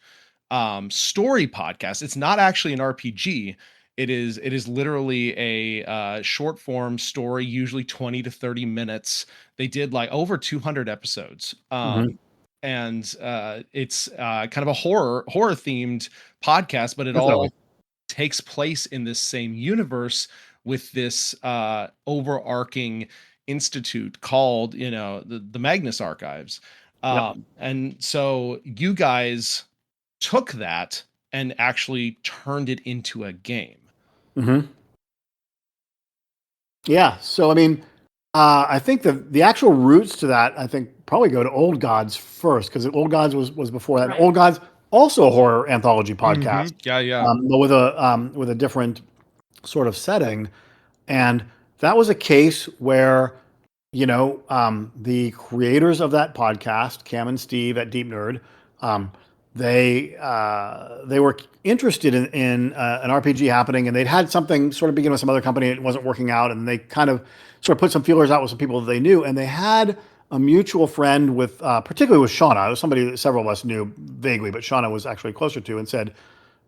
story podcast. It's not actually an RPG. It is literally a short form story, usually 20 to 30 minutes. They did like over 200 episodes. And it's kind of a horror themed podcast, but it all takes place in this same universe with this overarching institute called, the Magnus Archives. And so you guys took that and actually turned it into a game. Yeah. So, I mean, I think the actual roots to that, I think, probably go to Old Gods first, because Old Gods was before that. Right. Old Gods, also a horror anthology podcast, but with a different sort of setting. And that was a case where, the creators of that podcast, Cam and Steve at Deep Nerd, they were interested in an RPG happening, and they'd had something sort of begin with some other company. It wasn't working out, and they kind of sort of put some feelers out with some people that they knew, and they had a mutual friend with, particularly with Shauna. It was somebody that several of us knew vaguely, but Shauna was actually closer to, and said,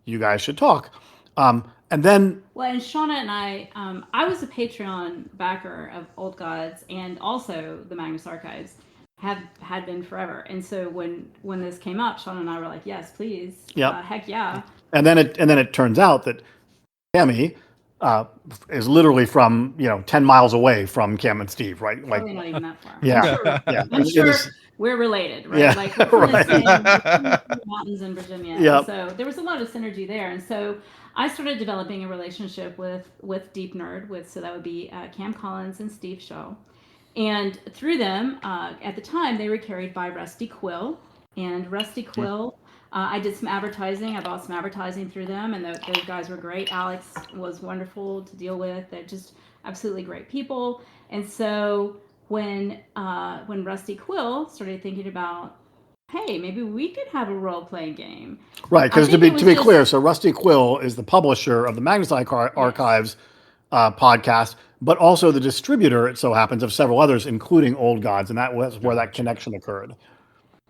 "You guys should talk." And then, well, and Shauna and I was a Patreon backer of Old Gods and also the Magnus Archives. Had been forever, and so when this came up, Shauna and I were like, "Yes, please, heck yeah!" And then it turns out that Tammie is literally from 10 miles away from Cam and Steve, right? Probably not even that far. Yeah, I'm sure we're related, right? Yeah, Like we're from the same mountains in Virginia. Yep. So there was a lot of synergy there, and so I started developing a relationship with Deep Nerd, so that would be Cam Collins and Steve Shaw. And through them, at the time, they were carried by Rusty Quill. And Rusty Quill, I did some advertising. I bought some advertising through them, and those guys were great. Alex was wonderful to deal with. They're just absolutely great people. And so when Rusty Quill started thinking about, hey, maybe we could have a role-playing game. Right, because to be clear, so Rusty Quill is the publisher of the Magnus Archives podcast, but also the distributor, it so happens, of several others, including Old Gods, and that was where that connection occurred.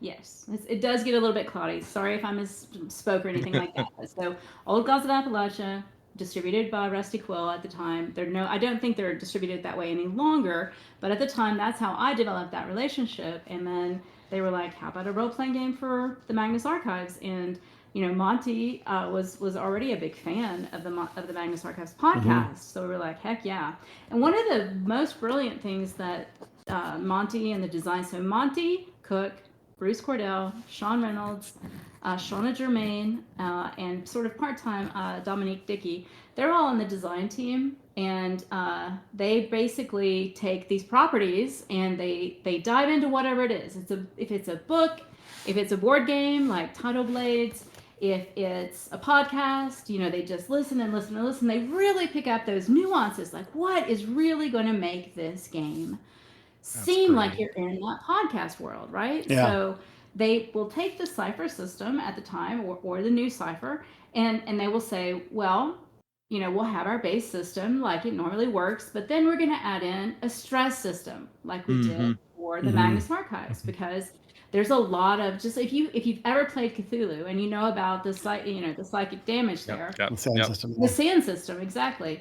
Yes, it does get a little bit cloudy. Sorry if I misspoke or anything like that. So, Old Gods of Appalachia, distributed by Rusty Quill at the time. I don't think they're distributed that way any longer, but at the time, that's how I developed that relationship. And then they were like, "How about a role-playing game for the Magnus Archives?" And Monty was already a big fan of the Magnus Archives Mm-hmm. podcast, so we were like, heck yeah. And one of the most brilliant things that Monty and the design, so Monty Cook, Bruce Cordell, Sean Reynolds, Shauna Germain, and sort of part-time Dominique Dickey, they're all on the design team, and they basically take these properties and they dive into whatever it is. If it's a book, if it's a board game like Tidal Blades, if it's a podcast, they just listen and listen and listen. They really pick up those nuances, like what is really going to make this game seem like you're in that podcast world, right? Yeah. So they will take the Cypher system at the time, or the new Cypher, and they will say, well, we'll have our base system like it normally works, but then we're going to add in a stress system like we did for the Magnus Archives, because there's a lot of, just if you've ever played Cthulhu and you know about the the psychic damage there, The sand system. the sand system, exactly.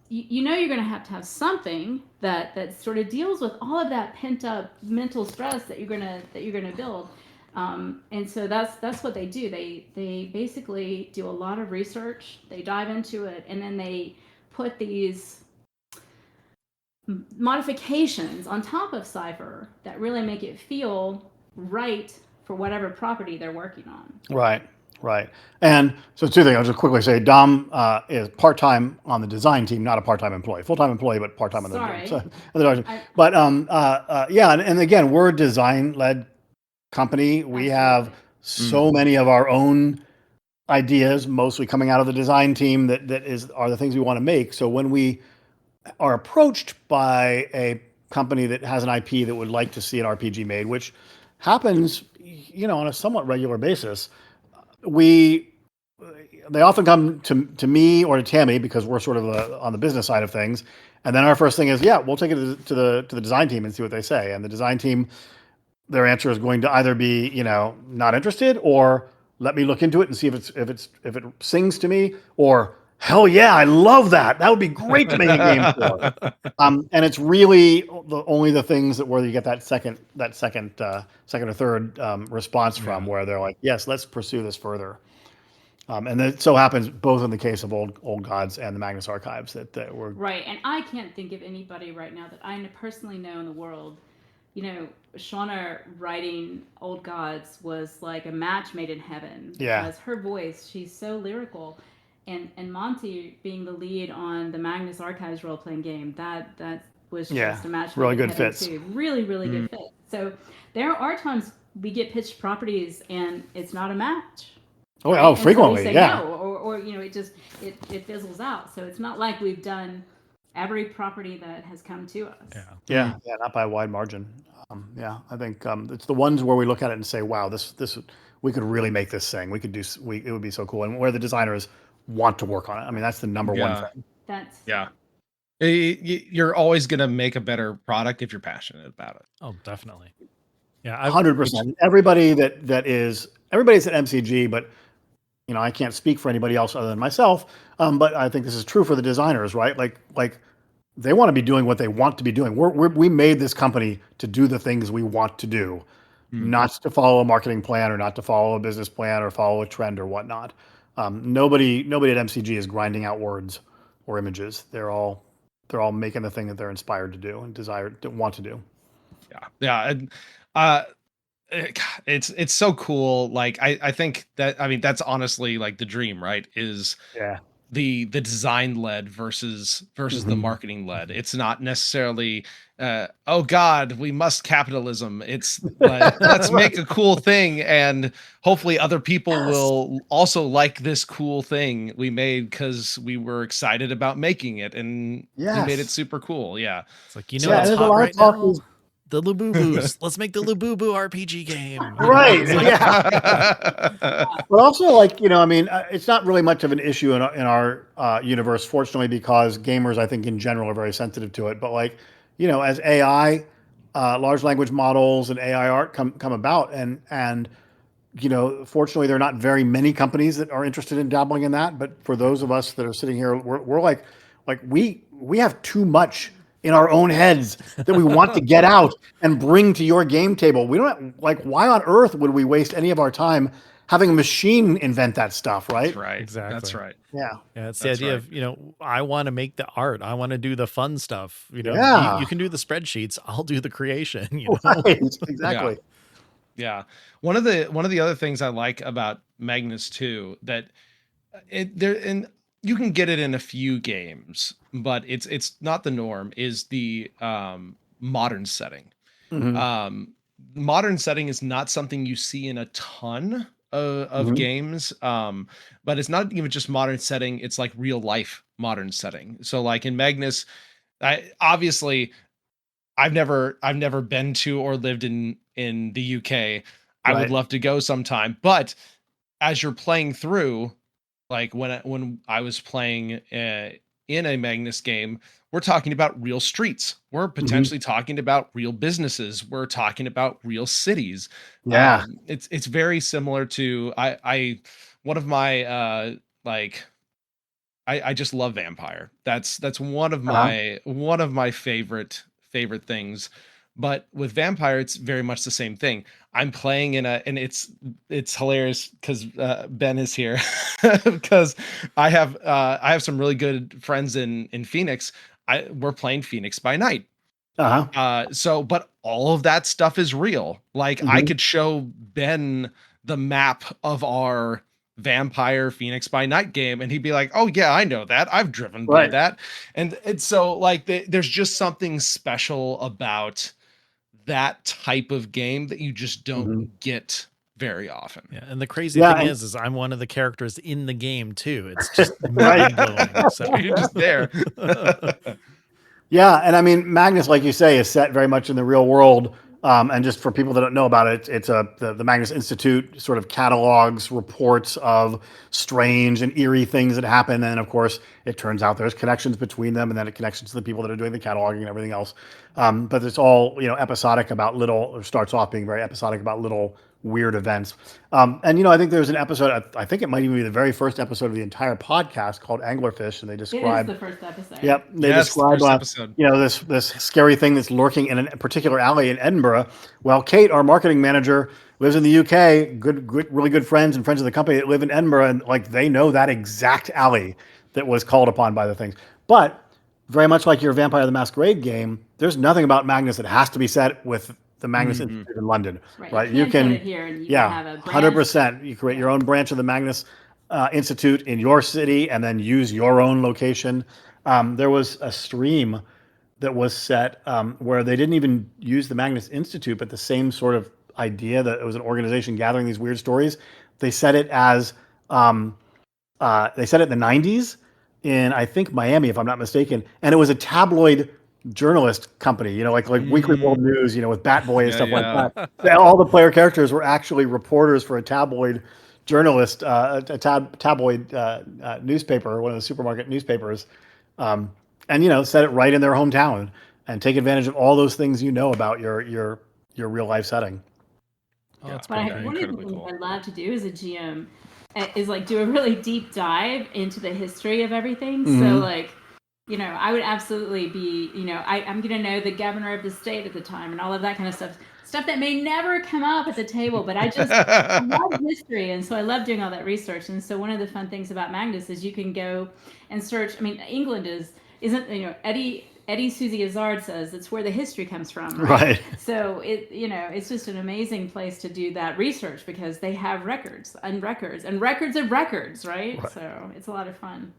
You're going to have something that sort of deals with all of that pent up mental stress that you're gonna build. And so that's what they do. They basically do a lot of research. They dive into it, and then they put these modifications on top of Cypher that really make it feel right for whatever property they're working on. Right. And so two things. I'll just quickly say Dom is part-time on the design team, not a part-time employee. Full-time employee, but part-time on the yeah. And again, we're a design-led company. We have so many of our own ideas, mostly coming out of the design team, that are the things we want to make. So when we are approached by a company that has an IP that would like to see an RPG made, which happens, on a somewhat regular basis, they often come to me or to Tammie, because we're sort of on the business side of things, and then our first thing is, we'll take it to the design team and see what they say. And the design team, their answer is going to either be not interested, or let me look into it and see if it sings to me, or hell yeah, I love that. That would be great to make a game for. And it's really only the things where you get that second or third response from, where they're like, yes, let's pursue this further. And it so happens both in the case of Old Gods and the Magnus Archives that were right. And I can't think of anybody right now that I personally know in the world. Shauna writing Old Gods was like a match made in heaven. Yeah. Because her voice, she's so lyrical. And Monty being the lead on the Magnus Archives role-playing game, that was just a match really made in good heaven fits. too. Really, really good fit. So there are times we get pitched properties and it's not a match. Oh, frequently, yeah. No, or it fizzles out. So it's not like we've done every property that has come to us. Yeah, not by a wide margin. I think it's the ones where we look at it and say, wow, this we could really make this thing. It would be so cool, and where the designers want to work on it. I mean, that's the number one thing. You're always going to make a better product if you're passionate about it. Oh, definitely. Yeah, 100%. Everybody's at MCG, but I can't speak for anybody else other than myself. But I think this is true for the designers, right? Like they want to be doing what they want to be doing. We made this company to do the things we want to do, not to follow a marketing plan, or not to follow a business plan, or follow a trend or whatnot. Nobody at MCG is grinding out words or images. They're all making the thing that they're inspired to do and want to do. Yeah. It's so cool. Like I think that's honestly like the dream, right? Is the design led versus the marketing led. It's not necessarily oh God, we must capitalism. It's like, let's make a cool thing, and hopefully other people will also like this cool thing we made because we were excited about making it, and we made it super cool. Yeah. It's like, what's hot right now? The Labubu's. Let's make the Labubu RPG game. Right. Yeah. But also, it's not really much of an issue in our universe, fortunately, because gamers, I think, in general, are very sensitive to it. But as AI, large language models and AI art come about, and fortunately, there are not very many companies that are interested in dabbling in that. But for those of us that are sitting here, we're like we have too much in our own heads that we want to get out and bring to your game table. We don't why on earth would we waste any of our time having a machine invent that stuff, right? That's right. Exactly. That's right. Yeah. Yeah, it's the That's idea right. of, I want to make the art. I want to do the fun stuff. Yeah. You can do the spreadsheets. I'll do the creation, Right. Yeah. Exactly. Yeah. One of the other things I like about Magnus too, that it there and you can get it in a few games, but it's not the norm, is the modern setting. Mhm. Um Modern setting is not something you see in a ton of Mhm. games. But it's not even just modern setting, it's like real life modern setting. So like in Magnus, I obviously I've never been to or lived in the UK. I would Right. love to go sometime, but as you're playing through, like when I was playing in a Magnus game, we're talking about real streets. We're Mhm. potentially talking about real businesses. We're talking about real cities. Yeah. It's very similar to I one of my like I just love Vampire. That's Uh-huh. one of my favorite things. But with Vampire, it's very much the same thing. I'm playing in a, and it's hilarious because Ben is here because I have some really good friends in Phoenix. We're playing Phoenix by night. Uh-huh. So, but all of that stuff is real. Like I Mhm. could show Ben the map of our Vampire Phoenix by Night game, and he'd be like, "Oh yeah, I know that. I've driven by Right. that." And it's so like there's just something special about that type of game that you just Mhm. don't get very often. Yeah, and the crazy Yeah, thing and is I'm one of the characters in the game too. It's just right. mind blowing. So You're just there. Yeah, and I mean, Magnus, like you say, is set very much in the real world. And just for people that don't know about it, it's the Magnus Institute sort of catalogs reports of strange and eerie things that happen. And of course, it turns out there's connections between them, and then it connections to the people that are doing the cataloging and everything else. But it's all episodic about little, or starts off being very episodic about little weird events. And I think there's an episode. I think it might even be the very first episode of the entire podcast called Anglerfish, and they It is describe. the first episode. Yep, they Yes, the describe first episode. this scary thing that's lurking in a particular alley in Edinburgh. Well, Kate, our marketing manager, lives in the UK. Really good friends and friends of the company that live in Edinburgh, and like they know that exact alley that was called upon by the things. But very much like your Vampire the Masquerade game, there's nothing about Magnus that has to be set with the Magnus Mhm. Institute in London, Right. right? You can set it here and you can have a branch. 100%. You create your own branch of the Magnus Institute in your city, and then use your own location. There was a stream that was set where they didn't even use the Magnus Institute, but the same sort of idea that it was an organization gathering these weird stories. They set it as they set it in the 90s in, I think, Miami, if I'm not mistaken, and it was a tabloid journalist company, like Weekly World Mm. News, with Bat Boy and Yeah, stuff like yeah. that. All the player characters were actually reporters for a tabloid journalist, tabloid newspaper, one of the supermarket newspapers, and set it right in their hometown and take advantage of all those things about your real life setting. oh, that's But pretty one great. of the Incredibly things cool. I love to do as a GM is like do a really deep dive into the history of everything. So Mhm. like, I would absolutely be, I'm gonna know the governor of the state at the time and all of that kind of stuff. Stuff that may never come up at the table, but I love history, and so I love doing all that research. And so one of the fun things about Magnus is you can go and search. I mean, England isn't Eddie Susie Izzard says it's where the history comes from, right? Right. So it's just an amazing place to do that research because they have records and records and records of records, right? Right. So it's a lot of fun.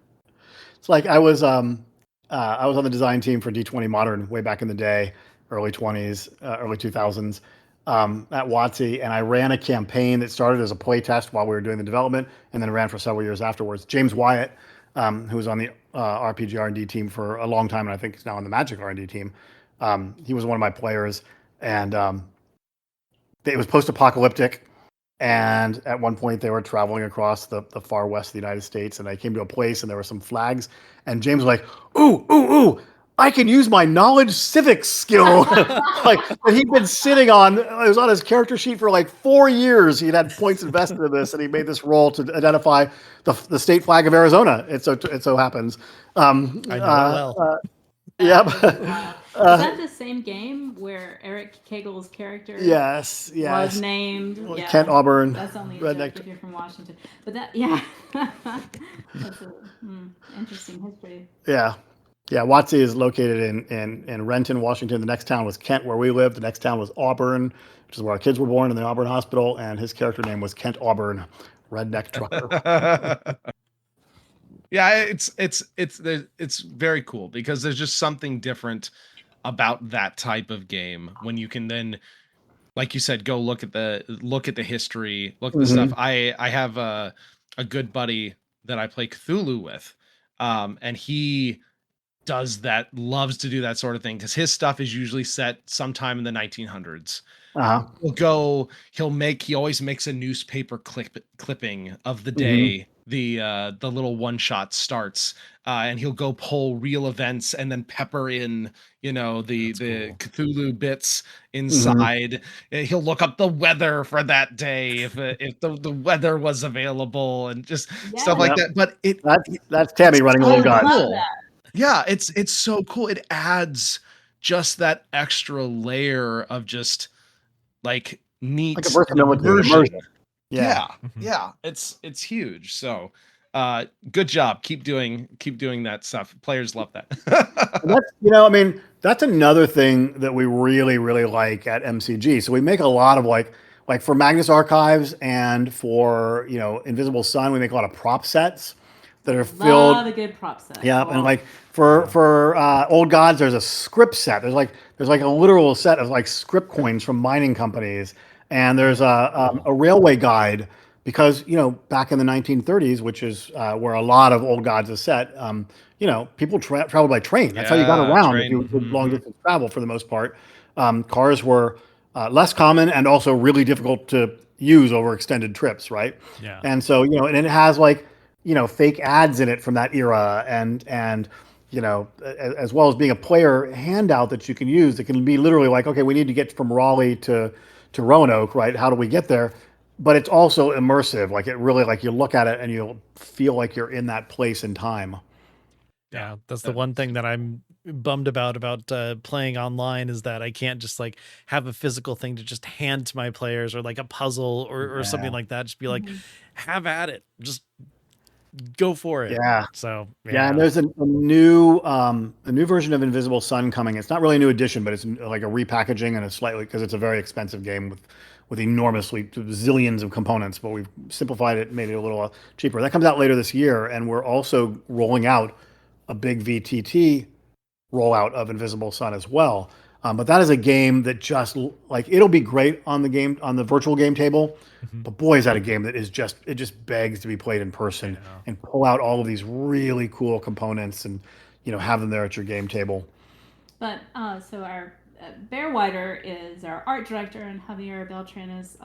It's like I was on the design team for D20 Modern way back in the day, early 20s, early 2000s, at WotC, and I ran a campaign that started as a play test while we were doing the development, and then ran for several years afterwards. James Wyatt, who was on the RPG R&D team for a long time, and I think he's now on the Magic R&D team. He was one of my players, and it was post-apocalyptic. And at one point, they were traveling across the far west of the United States, and I came to a place, and there were some flags. And James was like, "Ooh, ooh, ooh! I can use my knowledge civics skill." Like he'd been sitting on. It was on his character sheet for like 4 years. He'd had points invested in this, and he made this roll to identify the state flag of Arizona. It so happens. I know it well. Yep. Is that the same game where Eric Kagel's character Yes. was named? Yeah. Kent Auburn. That's only a redneck. joke if you're from Washington. But that, yeah. That's interesting history. Yeah. Yeah, Watsy is located in Renton, Washington. The next town was Kent, where we lived. The next town was Auburn, which is where our kids were born in the Auburn Hospital. And his character name was Kent Auburn, redneck trucker. Yeah, it's very cool because there's just something different about that type of game when you can then, like you said, go look at the history, look at the stuff. I have a good buddy that I play Cthulhu with, and he loves to do that sort of thing because his stuff is usually set sometime in the 1900s. Uh-huh. He always makes a newspaper clipping of the day the little one shot starts, and he'll go pull real events and then pepper in the cool. Cthulhu bits inside. He'll look up the weather for that day if the weather was available and just stuff like that. But that's Tammie running so Old Gods. cool. Yeah, it's so cool. It adds just that extra layer of just like neat Like a versatility, immersion. Yeah. It's huge. So good job. Keep doing that stuff. Players love that. That's that's another thing that we really, really like at MCG. So we make a lot of like for Magnus Archives and for Invisible Sun, we make a lot of prop sets that are filled. Love a good prop set. Yeah, and like for Old Gods, there's a script set. There's like a literal set of like script coins from mining companies, and there's a railway guide because back in the 1930s, which is where a lot of Old Gods is set. People traveled by train. That's how you got around if you did long distance travel for the most part. Cars were less common and also really difficult to use over extended trips, right? Yeah. And so and it has like fake ads in it from that era, and as well as being a player handout that you can use. It can be literally like, okay, we need to get from Raleigh to Roanoke, right? How do we get there? But it's also immersive. Like it really, like you look at it and you'll feel like you're in that place and time. Yeah, that's the one thing that I'm bummed about playing online is that I can't just like have a physical thing to just hand to my players or like a puzzle or something like that. Just be like, have at it. Just go for it. Yeah. So and there's a new version of Invisible Sun coming. It's not really a new edition, but it's like a repackaging and because it's a very expensive game with enormously zillions of components, but we've simplified it, made it a little cheaper. That comes out later this year, and we're also rolling out a big VTT rollout of Invisible Sun as well. But that is a game that just like it'll be great on the virtual game table, but boy, is that a game that it just begs to be played in person and pull out all of these really cool components and have them there at your game table. But so our Bear Whiter is our art director, and Javier Beltran is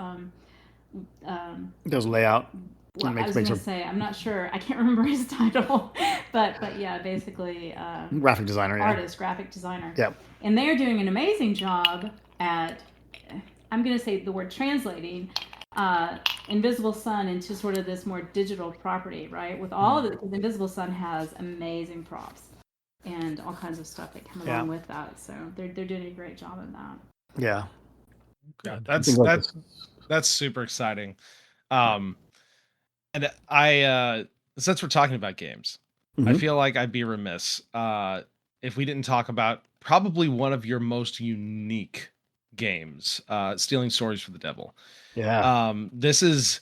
does layout. Well, I was going to say, I'm not sure. I can't remember his title, but yeah, basically graphic designer, artist, graphic designer. Yeah. And they are doing an amazing job at, I'm going to say the word translating Invisible Sun into sort of this more digital property, right? With all of it, because Invisible Sun has amazing props and all kinds of stuff that come along with that. So they're doing a great job of that. Yeah. That's super exciting. And I, since we're talking about games, I feel like I'd be remiss if we didn't talk about probably one of your most unique games, Stealing Stories for the Devil. Yeah. This is,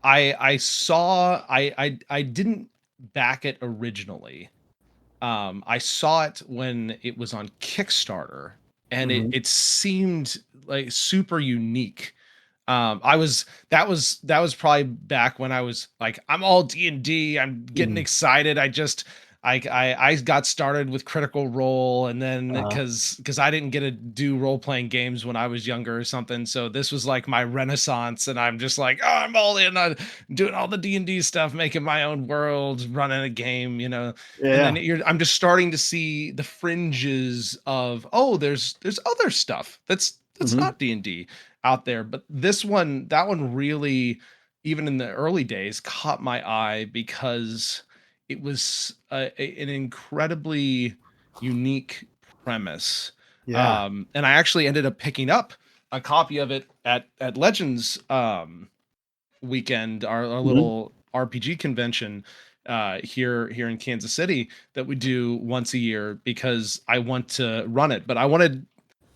I didn't back it originally. I saw it when it was on Kickstarter, and it seemed like super unique. That was probably back when I was like, I'm all D&D, I'm getting excited. I got started with Critical Role, and then because I didn't get to do role-playing games when I was younger or something, so this was like my renaissance, and I'm just like, oh, I'm all in on doing all the D&D stuff, making my own world, running a game, and then I'm just starting to see the fringes of, there's other stuff that's not D&D out there. But that one really, even in the early days, caught my eye because it was an incredibly unique premise. Yeah. And I actually ended up picking up a copy of it at Legends weekend, our little RPG convention here in Kansas City that we do once a year, because I want to run it. But I wanted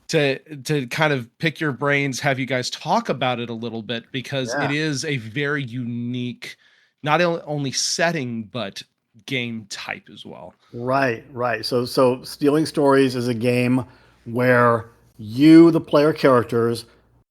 to kind of pick your brains, have you guys talk about it a little bit, because Yeah. it is a very unique, not only setting but game type as well. Right, right. So Stealing Stories is a game where you, the player characters,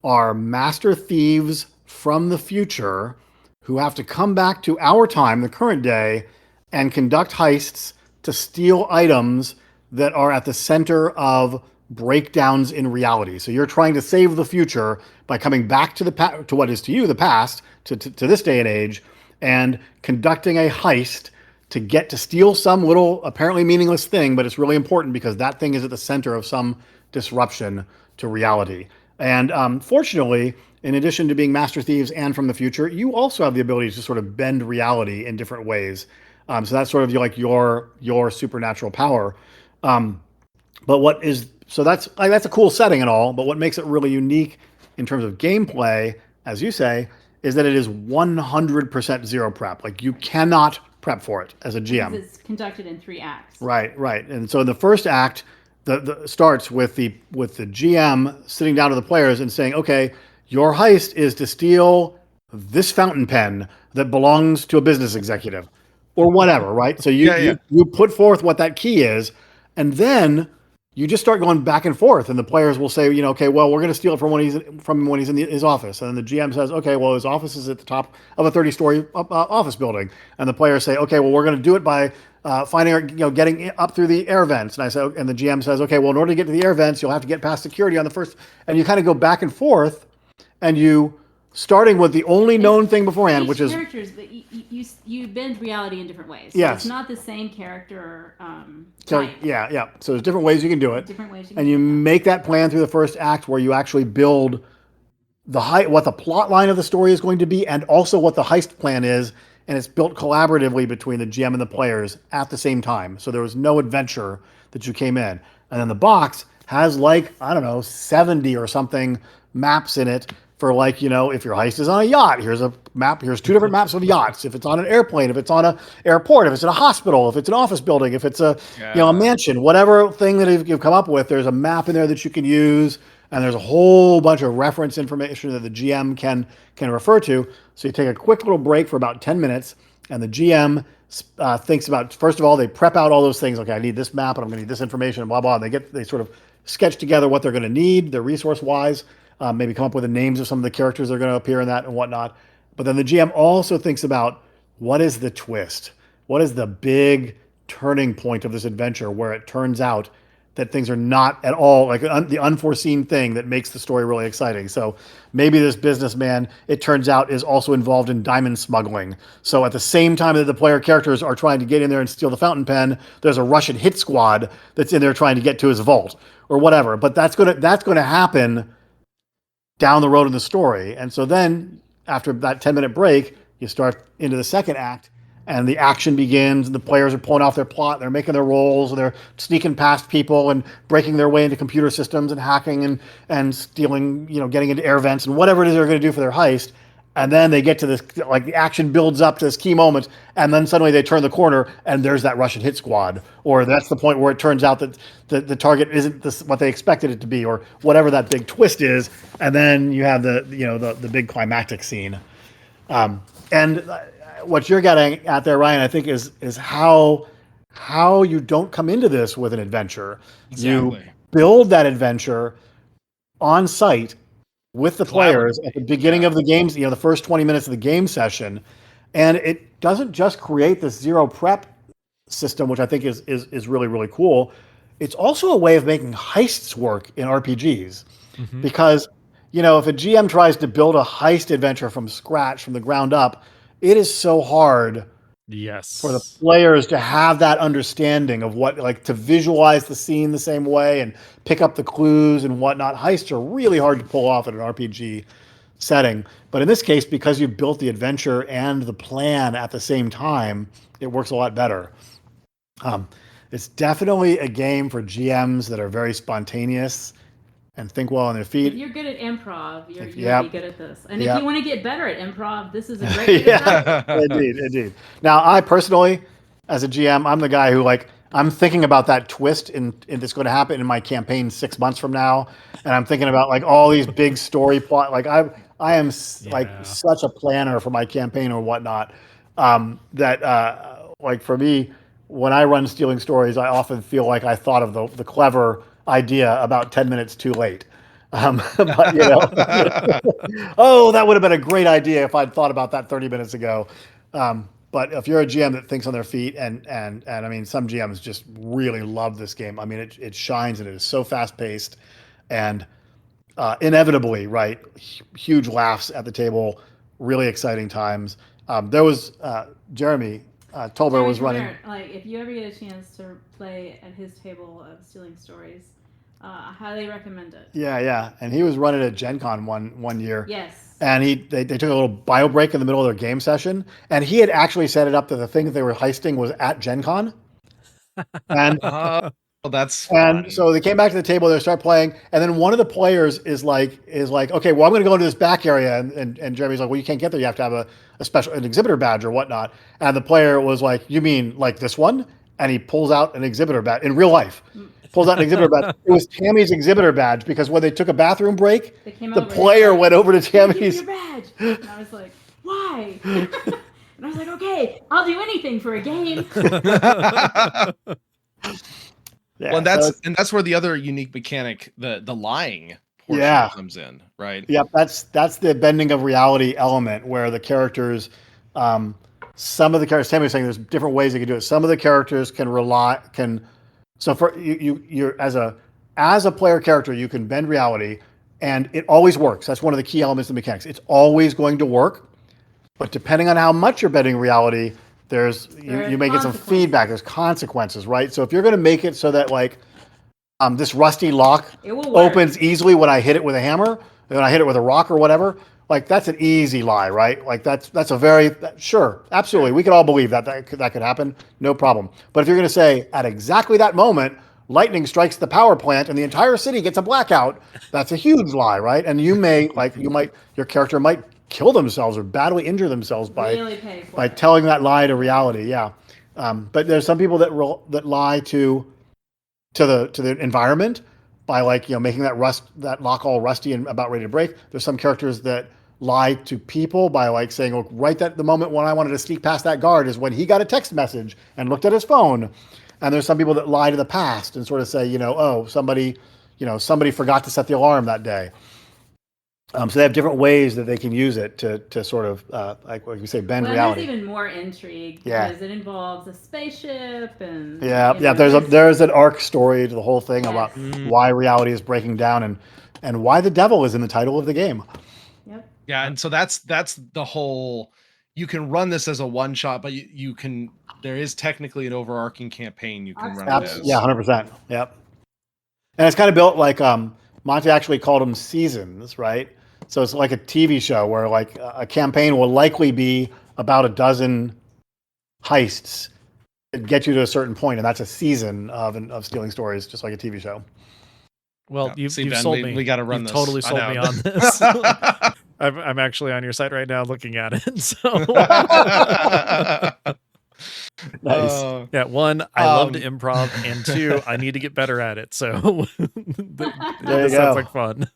are master thieves from the future who have to come back to our time, the current day, and conduct heists to steal items that are at the center of breakdowns in reality. So you're trying to save the future by coming back to to what is to you the past, to this day and age, and conducting a heist to get to steal some little apparently meaningless thing, but it's really important because that thing is at the center of some disruption to reality. And fortunately, in addition to being master thieves and from the future, you also have the ability to sort of bend reality in different ways. So that's sort of like your supernatural power. But what is so that's a cool setting and all, but what makes it really unique in terms of gameplay, as you say, is that it is 100% zero prep. Like you cannot prep for it as a GM. Because it's conducted in 3 acts. Right, right. And so the first act the starts with the GM sitting down to the players and saying, "Okay, your heist is to steal this fountain pen that belongs to a business executive," or whatever, right? So you put forth what that key is, and then you just start going back and forth, and the players will say, okay, well, we're going to steal it from when he's in his office, and then the GM says, okay, well, his office is at the top of a 30-story office building, and the players say, okay, well, we're going to do it by getting up through the air vents, and the GM says, okay, well, in order to get to the air vents, you'll have to get past security on the first, and you kind of go back and forth, and you starting with the only known thing beforehand, which is characters, but you bend reality in different ways. So yes, it's not the same character. So type. yeah. So there's different ways you can do it. Different ways. And you make that plan through the first act, where you actually build what the plot line of the story is going to be, and also what the heist plan is, and it's built collaboratively between the GM and the players at the same time. So there was no adventure that you came in, and then the box has 70 or something maps in it. For if your heist is on a yacht, here's a map. Here's 2 different maps of yachts. If it's on an airplane, if it's on an airport, if it's in a hospital, if it's an office building, if it's a mansion, whatever thing that you've come up with, there's a map in there that you can use, and there's a whole bunch of reference information that the GM can refer to. So you take a quick little break for about 10 minutes, and the GM thinks about, first of all, they prep out all those things. Okay, I need this map, and I'm going to need this information, and blah blah. And they sort of sketch together what they're going to need, their resource wise. Maybe come up with the names of some of the characters that are going to appear in that and whatnot. But then the GM also thinks about, what is the twist? What is the big turning point of this adventure where it turns out that things are not at all the unforeseen thing that makes the story really exciting. So maybe this businessman, it turns out, is also involved in diamond smuggling. So at the same time that the player characters are trying to get in there and steal the fountain pen, there's a Russian hit squad that's in there trying to get to his vault or whatever. But that's going to happen down the road in the story. And so then after that 10-minute break, you start into the second act, and the action begins, and the players are pulling off their plot, they're making their rolls, and they're sneaking past people and breaking their way into computer systems and hacking and stealing, getting into air vents and whatever it is they're going to do for their heist. And then they get to this, the action builds up to this key moment, and then suddenly they turn the corner, and there's that Russian hit squad. Or that's the point where it turns out that the target isn't what they expected it to be, or whatever that big twist is. And then you have the big climactic scene. And what you're getting at there, Ryan, I think is how you don't come into this with an adventure. Exactly. You build that adventure on site with the players at the beginning of the games, the first 20 minutes of the game session. And it doesn't just create this zero prep system, which I think is really, really cool. It's also a way of making heists work in RPGs. Mm-hmm. Because, if a GM tries to build a heist adventure from scratch, from the ground up, it is so hard for the players to have that understanding of to visualize the scene the same way and pick up the clues and whatnot. Heists are really hard to pull off in an RPG setting. But in this case, because you've built the adventure and the plan at the same time, it works a lot better. It's definitely a game for GMs that are very spontaneous and think well on their If feet. you're good at improv, you'll Yep. be good at this. And if Yep. you want to get better at improv, this is a great way to Yeah, start. indeed. Now, I personally, as a GM, I'm the guy who like I'm thinking about that twist in that's going to happen in my campaign 6 months from now, and I'm thinking about like all these big story plot. Like I am like such a planner for my campaign or whatnot. That like for me, when I run Stealing Stories, I often feel like I thought of the clever idea about 10 minutes too late. But oh, that would have been a great idea if I'd thought about that 30 minutes ago. But if you're a GM that thinks on their feet, and I mean, some GMs just really love this game. I mean, it shines and it is so fast paced, and inevitably, right, huge laughs at the table, really exciting times. There was Jeremy Tolber was running. Like, if you ever get a chance to play at his table of Stealing Stories, I highly recommend it. Yeah, and he was running at Gen Con one year. Yes. And they took a little bio break in the middle of their game session, and he had actually set it up that the thing that they were heisting was at Gen Con. And well, that's and fun. so they came back to the table, they start playing, and then one of the players is like, okay, well, I'm going to go into this back area, and Jeremy's like, well, you can't get there, you have to have a special an exhibitor badge or whatnot. And the player was like, you mean like this one? And he pulls out an exhibitor badge in real life. Pulls out an exhibitor badge. It was Tammie's exhibitor badge because when they took a bathroom break, the player went over to Tammie's. Your badge. And I was like, why? And I was like, okay, I'll do anything for a game. Yeah, well, that's where the other unique mechanic, the lying portion comes in, right? Yep, that's the bending of reality element where the characters, some of the characters, Tammie was saying there's different ways they can do it. Some of the characters so for you're as a player character, you can bend reality, and it always works. That's one of the key elements of the mechanics. It's always going to work, but depending on how much you're bending reality, you may get some feedback. There's consequences, right? So if you're going to make it so that like this rusty lock opens easily when I hit it with a hammer, and when I hit it with a rock or whatever, like that's an easy lie, right? Like that's a very sure, absolutely. We could all believe that could happen, no problem. But if you're going to say at exactly that moment, lightning strikes the power plant and the entire city gets a blackout, that's a huge lie, right? And your character might kill themselves or badly injure themselves by telling that lie to reality. Yeah, but there's some people that lie to the environment by making that lock all rusty and about ready to break. There's some characters that lie to people by saying, well, right at the moment when I wanted to sneak past that guard is when he got a text message and looked at his phone. And there's some people that lie to the past and sort of say, somebody forgot to set the alarm that day. So they have different ways that they can use it to sort of, like you say, bend reality. There's even more intrigue because it involves a spaceship and there's an arc story to the whole thing about why reality is breaking down and why the devil is in the title of the game. Yep. Yeah, and so that's the whole. You can run this as a one shot, but you can. There is technically an overarching campaign you can run it as. Yeah, 100%. Yep. And it's kind of built like Monte actually called them seasons, right? So it's like a TV show where like a campaign will likely be about a dozen heists that get you to a certain point, and that's a season of Stealing Stories, just like a TV show. Well, you've sold me. We got to run this. Totally sold me on this. I'm actually on your site right now looking at it. So nice. Yeah, one, I love to improv, and two, I need to get better at it. So there you go. Sounds like fun.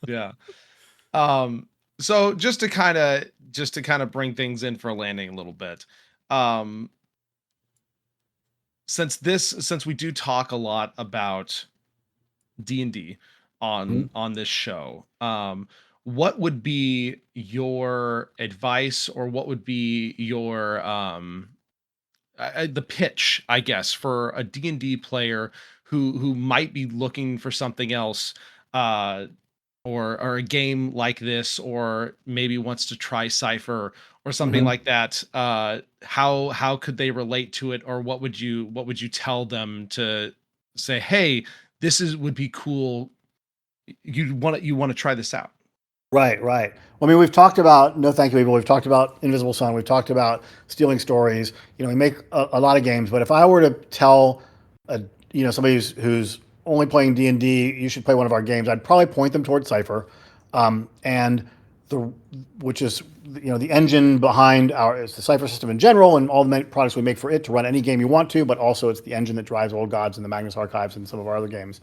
Yeah. So just to kind of bring things in for a landing a little bit. Since we do talk a lot about D&D on this show, what would be your advice, or what would be your the pitch, I guess, for a D&D player who might be looking for something else, or a game like this, or maybe wants to try Cypher or something like that? How could they relate to it, or what would you tell them to say, hey, would be cool, you want to try this out? Right. Well, I mean, we've talked about No Thank You Evil. We've talked about Invisible Sun. We've talked about Stealing Stories. We make a lot of games, but if I were to tell a somebody who's only playing D&D, you should play one of our games. I'd probably point them towards Cypher, and the which is the engine behind it's the Cypher system in general, and all the products we make for it to run any game you want to. But also, it's the engine that drives Old Gods and the Magnus Archives and some of our other games.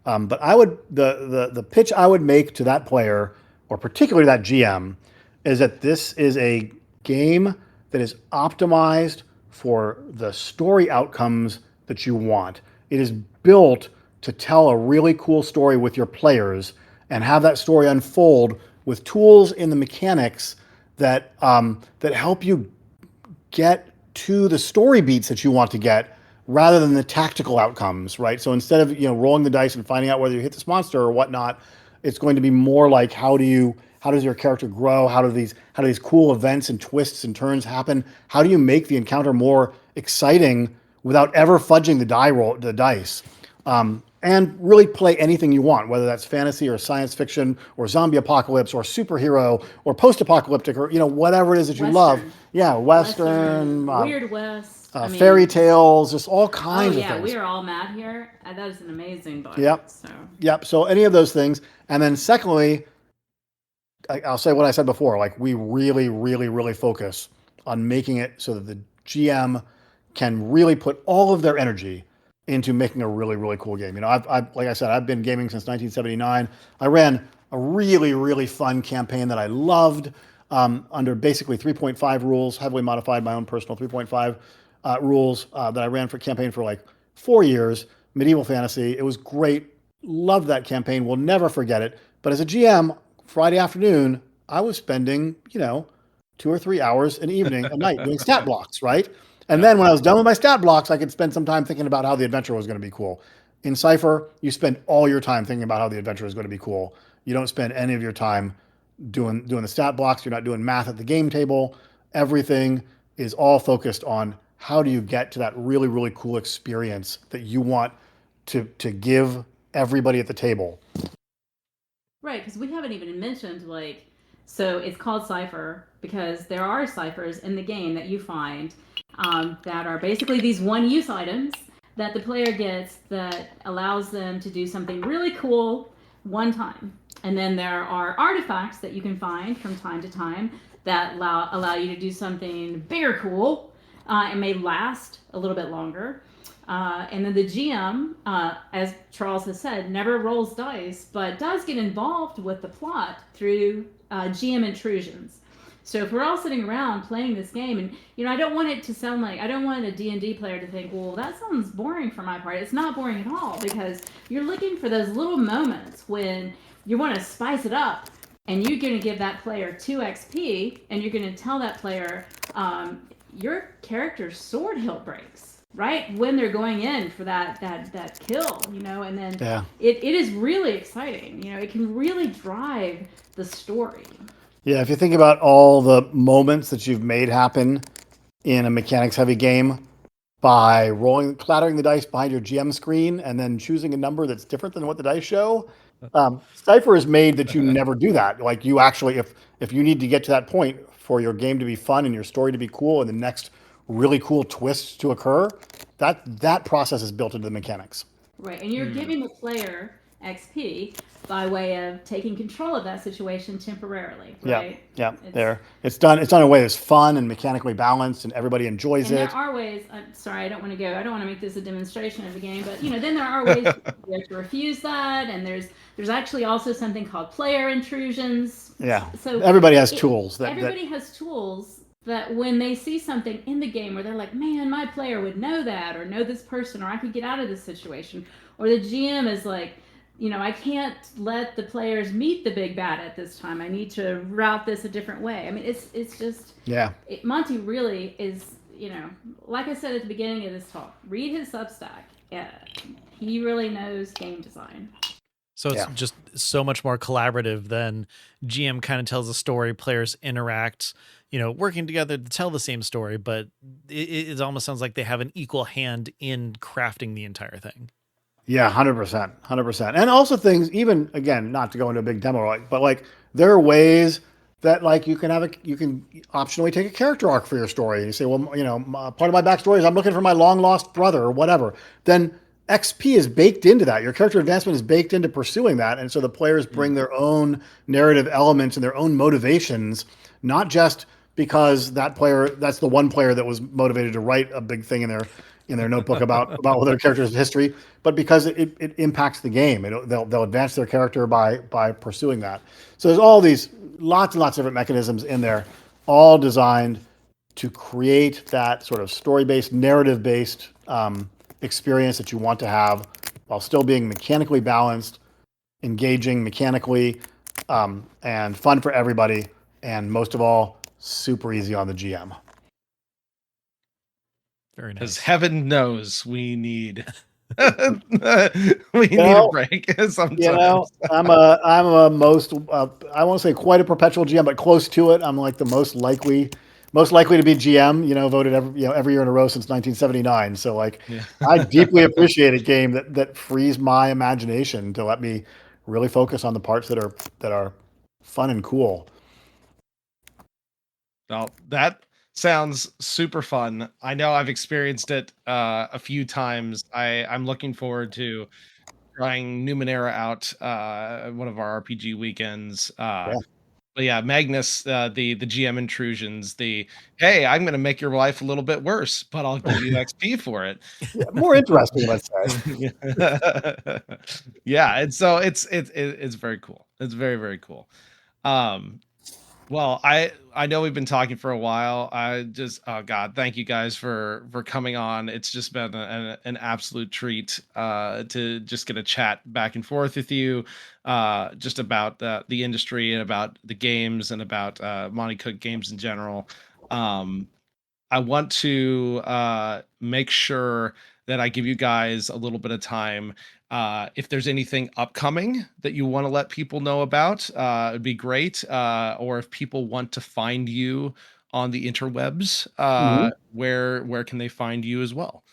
But I would the pitch I would make to that player, or particularly that GM, is that this is a game that is optimized for the story outcomes that you want. It is built to tell a really cool story with your players and have that story unfold with tools in the mechanics that that help you get to the story beats that you want to get rather than the tactical outcomes, right? So instead of rolling the dice and finding out whether you hit this monster or whatnot, it's going to be more like how does your character grow? How do these cool events and twists and turns happen? How do you make the encounter more exciting without ever fudging the dice? And really play anything you want, whether that's fantasy or science fiction or zombie apocalypse or superhero or post-apocalyptic or whatever it is that you love. Yeah, Western, Weird West, fairy tales, just all kinds of things. We are all mad here. That is an amazing book. Yep. Yep. So any of those things, and then secondly, I'll say what I said before. Like we really, really, really focus on making it so that the GM can really put all of their energy into making a really, really cool game. I've like I said, I've been gaming since 1979. I ran a really, really fun campaign that I loved under basically 3.5 rules, heavily modified my own personal 3.5 rules that I ran for campaign for like 4 years, medieval fantasy. It was great. Loved that campaign. Will never forget it. But as a GM, Friday afternoon, I was spending, 2 or 3 hours an evening, a night doing stat blocks, right? And then when I was done with my stat blocks, I could spend some time thinking about how the adventure was going to be cool. In Cypher, you spend all your time thinking about how the adventure is going to be cool. You don't spend any of your time doing the stat blocks. You're not doing math at the game table. Everything is all focused on how do you get to that really, really cool experience that you want to give everybody at the table. Right, because we haven't even mentioned so it's called Cypher because there are ciphers in the game that you find that are basically these one-use items that the player gets that allows them to do something really cool one time. And then there are artifacts that you can find from time to time that allow you to do something bigger cool and may last a little bit longer. And then the GM, as Charles has said, never rolls dice, but does get involved with the plot through GM intrusions. So if we're all sitting around playing this game, and I don't want it to sound like, I don't want a D&D player to think, well, that sounds boring for my part. It's not boring at all, because you're looking for those little moments when you want to spice it up, and you're going to give that player 2 XP, and you're going to tell that player your character's sword hilt breaks, right? When they're going in for that kill, and then it is really exciting. It can really drive the story. Yeah, if you think about all the moments that you've made happen in a mechanics-heavy game by clattering the dice behind your GM screen and then choosing a number that's different than what the dice show, Cypher is made that you never do that. Like you actually, if you need to get to that point for your game to be fun and your story to be cool and the next really cool twist to occur, that process is built into the mechanics. Right, and you're giving the player XP by way of taking control of that situation temporarily, right? Yeah. It's done in a way that's fun and mechanically balanced, and everybody enjoys it. There are ways. I'm sorry, I don't want to make this a demonstration of the game, but then there are ways you have to refuse that, and there's actually also something called player intrusions. Yeah. So everybody has tools. Everybody has tools that when they see something in the game where they're like, man, my player would know that, or know this person, or I could get out of this situation, or the GM is like, I can't let the players meet the big bad at this time. I need to route this a different way. I mean, it's just Monte really is, like I said at the beginning of this talk, read his Substack. Yeah, he really knows game design. So it's just so much more collaborative than GM kind of tells a story, players interact, working together to tell the same story, but it almost sounds like they have an equal hand in crafting the entire thing. Yeah, 100%. And also things, even again, not to go into a big demo, but there are ways that you can optionally take a character arc for your story. And you say, well, part of my backstory is I'm looking for my long lost brother or whatever. Then XP is baked into that. Your character advancement is baked into pursuing that. And so the players bring Mm. their own narrative elements and their own motivations, not just because that's the one player that was motivated to write a big thing in their notebook about their character's history, but because it impacts the game. They'll advance their character by pursuing that. So there's all these lots and lots of different mechanisms in there, all designed to create that sort of story-based, narrative-based experience that you want to have while still being mechanically balanced, engaging mechanically, and fun for everybody, and most of all, super easy on the GM. Very Because nice. heaven knows we need we need a break sometimes. I'm a most I won't say quite a perpetual GM, but close to it. I'm like the most likely to be GM. Voted every year in a row since 1979. So like, Yeah. I deeply appreciate a game that frees my imagination to let me really focus on the parts that are fun and cool. Well, that sounds super fun. I know I've experienced it a few times. I'm looking forward to trying Numenera out one of our RPG weekends. Yeah. But yeah, Magnus, the GM intrusions, hey, I'm gonna make your life a little bit worse, but I'll give you XP for it. Yeah, more interesting, let's say. Yeah, and so it's very cool. It's very, very cool. Um, well, I know we've been talking for a while. I just oh god, thank you guys for coming on. It's just been an absolute treat to just get a chat back and forth with you, just about the industry and about the games and about Monte Cook Games in general. Um, I want to make sure that I give you guys a little bit of time. If there's anything upcoming that you want to let people know about, it'd be great. Or if people want to find you on the interwebs, Mhm. where can they find you as well?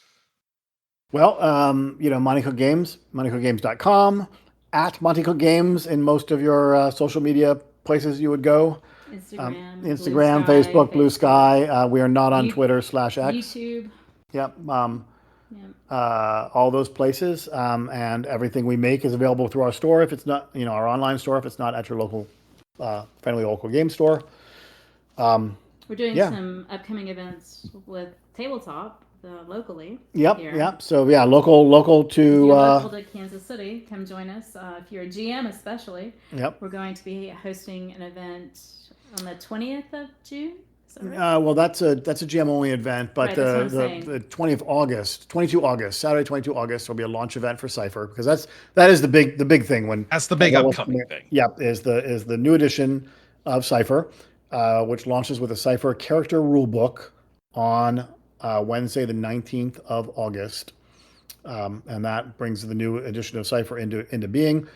Well, Monte Cook Games, MonteCookGames.com, at Monte Cook Games in most of your social media places you would go. Instagram, Blue Instagram, Sky, Facebook, Blue Sky. We are not on Twitter / X. YouTube. Yep. Yeah. All those places. And everything we make is available through our store. If it's not, our online store, if it's not at your local, friendly local game store. We're doing Yeah. some upcoming events with Tabletop locally. Yep. here. Yep. So yeah, local If to. you're local to Kansas City, come join us. If you're a GM, especially, Yep. we're going to be hosting an event on the 20th of June. Is that right? Well, that's a GM only event, but Right, that's what I'm saying. the 20th August, 22 August, Saturday 22 August will be a launch event for Cypher, because that is the big thing when That's the big upcoming thing. Yep, is the new edition of Cypher, which launches with a Cypher character rulebook on Wednesday the 19th of August, and that brings the new edition of Cypher into being.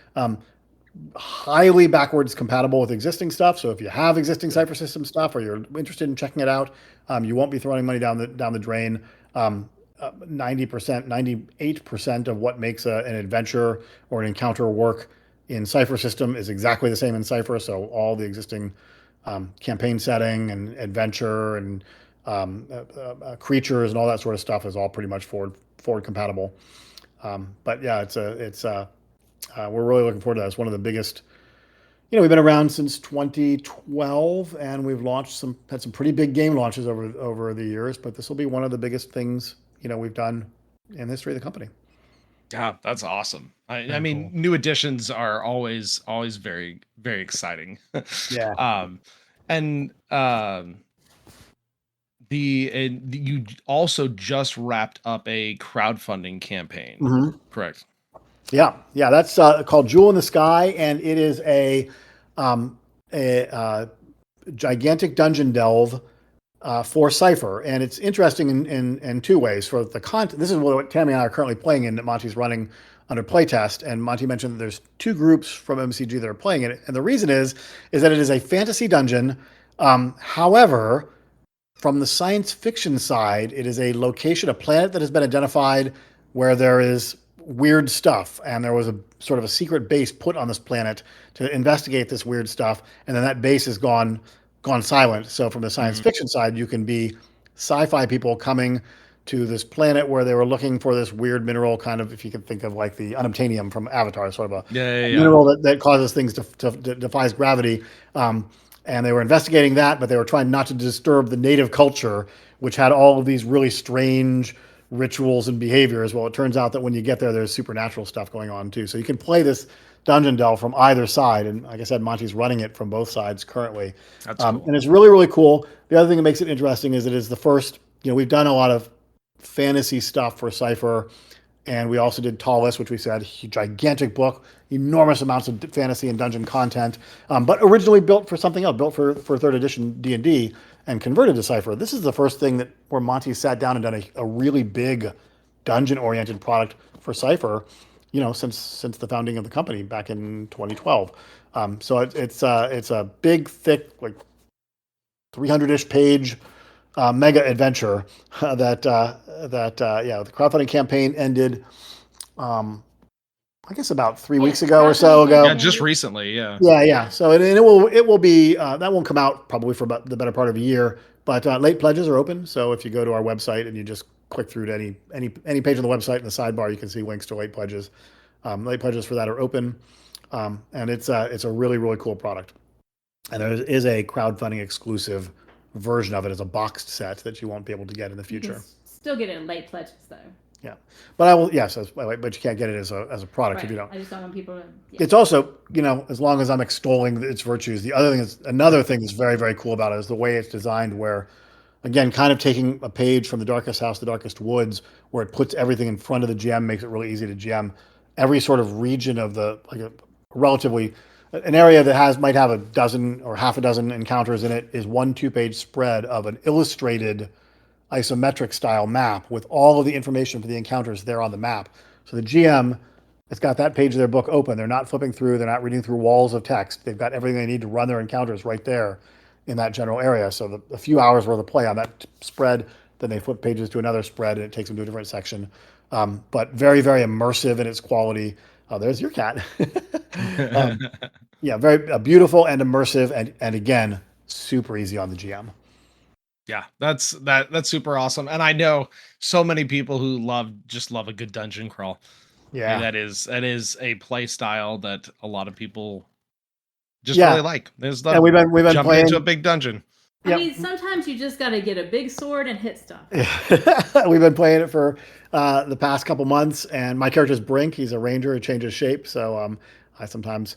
Highly backwards compatible with existing stuff. So if you have existing Cypher System stuff or you're interested in checking it out, you won't be throwing money down the drain. 90%, 98% of what makes an adventure or an encounter work in Cypher System is exactly the same in Cypher. So all the existing campaign setting and adventure and creatures and all that sort of stuff is all pretty much forward compatible. But yeah, we're really looking forward to that. It's one of the biggest. We've been around since 2012, and we've had some pretty big game launches over the years. But this will be one of the biggest things we've done in the history of the company. Yeah, that's awesome. I mean, cool. new additions are always very, very exciting. Yeah. And you also just wrapped up a crowdfunding campaign, Mhm. correct? Yeah. That's called Jewel in the Sky, and it is a gigantic dungeon delve for Cypher, and it's interesting in two ways. For the content, this is what Tammie and I are currently playing in that Monty's running under playtest, and Monty mentioned that there's two groups from MCG that are playing it, and the reason is that it is a fantasy dungeon. However, from the science fiction side, it is a planet that has been identified where there is weird stuff, and there was a sort of a secret base put on this planet to investigate this weird stuff, and then that base is gone silent. So from the science fiction side, you can be sci-fi people coming to this planet where they were looking for this weird mineral, kind of, if you could think of like the unobtainium from Avatar, sort of a Yeah. mineral that causes things to defies gravity. And they were investigating that, but they were trying not to disturb the native culture, which had all of these really strange rituals and behaviors. Well, it turns out that when you get there, there's supernatural stuff going on too. So you can play this dungeon delve from either side. And like I said, Monty's running it from both sides currently. That's cool. And it's really, really cool. The other thing that makes it interesting is it is the first, we've done a lot of fantasy stuff for Cypher. And we also did Tallest, which we said, gigantic book, enormous amounts of fantasy and dungeon content, but originally built for something else, built for third edition D&D and converted to Cypher. This is the first thing where Monty sat down and done a really big dungeon-oriented product for Cypher, since the founding of the company back in 2012. So it's a big, thick, like 300-ish page mega adventure that the crowdfunding campaign ended, I guess about 3 weeks ago or so ago. Yeah, just recently. Yeah. Yeah. So it will be that won't come out probably for about the better part of a year. But late pledges are open. So if you go to our website and you just click through to any page on the website in the sidebar, you can see links to late pledges. Late pledges for that are open, and it's a really, really cool product. And there is a crowdfunding exclusive version of it as a boxed set that you won't be able to get in the future. You can still get it in late pledges though. Yeah, but I will. Yes, but you can't get it as a product if you don't. I just don't want people to. Yeah. It's also, as long as I'm extolling its virtues, another thing that's very, very cool about it is the way it's designed. Where, again, kind of taking a page from The Darkest House, The Darkest Woods, where it puts everything in front of the GM, makes it really easy to GM. Every sort of region of an area that might have a dozen or half a dozen encounters in it is 1 2-page spread of an illustrated isometric style map with all of the information for the encounters there on the map. So the GM has got that page of their book open. They're not flipping through. They're not reading through walls of text. They've got everything they need to run their encounters right there in that general area. So a few hours worth of play on that spread, then they flip pages to another spread and it takes them to a different section. But very, very immersive in its quality. Oh, there's your cat. Yeah, very beautiful and immersive, and again, super easy on the GM. Yeah, that's super awesome. And I know so many people who just love a good dungeon crawl. Yeah, and that is a play style that a lot of people just really like. We've been jumping playing into a big dungeon. I mean, sometimes you just got to get a big sword and hit stuff. We've been playing it for the past couple months, and my character's Brink. He's a ranger who changes shape, so I sometimes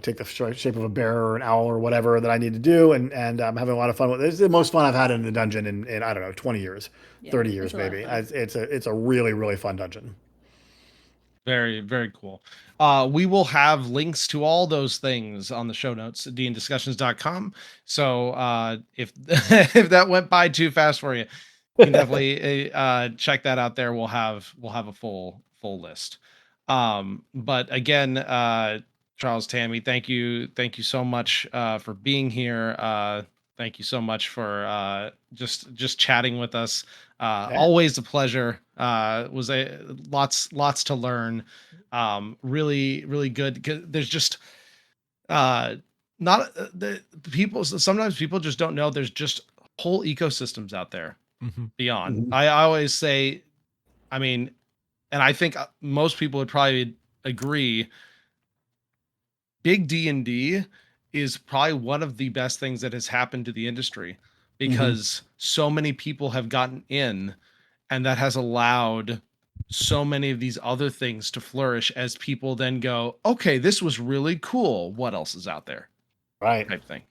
take the shape of a bear or an owl or whatever that I need to do, and I'm having a lot of fun with it. It's the most fun I've had in the dungeon in I don't know, 20 years, 30 years maybe. It's a really, really fun dungeon. Very, very cool. We will have links to all those things on the show notes at dndiscussions.com. So if if that went by too fast for you, you can definitely check that out there. We'll have a full list. But again, Charles, Tammie, thank you so much for being here. Thank you so much for just chatting with us. Always a pleasure. Was lots to learn. Really, really good. 'Cause there's just not the people. Sometimes people just don't know there's just whole ecosystems out there beyond. Mm-hmm. I always say, I mean, and I think most people would probably agree. Big D&D is probably one of the best things that has happened to the industry because so many people have gotten in, and that has allowed so many of these other things to flourish as people then go, okay, this was really cool. What else is out there? Right. Type thing.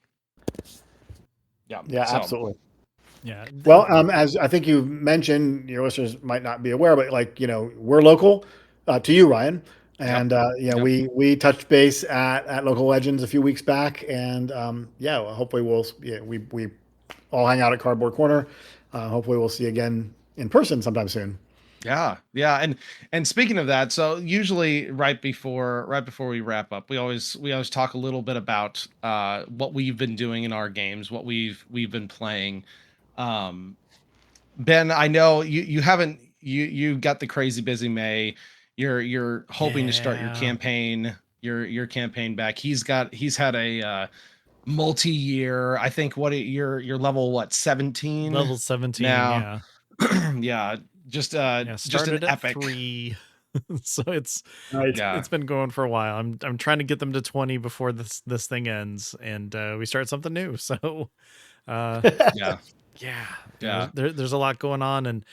Yeah. Yeah, absolutely. Yeah. Well, as I think you mentioned, your listeners might not be aware, but we're local to you, Ryan. And we touched base at Local Legends a few weeks back, and hopefully we all hang out at Cardboard Corner. Hopefully we'll see you again in person sometime soon. Yeah. And speaking of that, so usually right before we wrap up, we always talk a little bit about what we've been doing in our games, what we've been playing. Ben, I know you haven't you got the crazy busy May. You're hoping to start your campaign back. He's had a multi-year, I think. Your level 17? Level 17 now. Yeah, just Yeah, just an started at epic. 3. So Nice. Yeah. it's been going for a while. I'm trying to get them to 20 before this thing ends, and we start something new. So uh Yeah. yeah, Yeah. there's a lot going on, and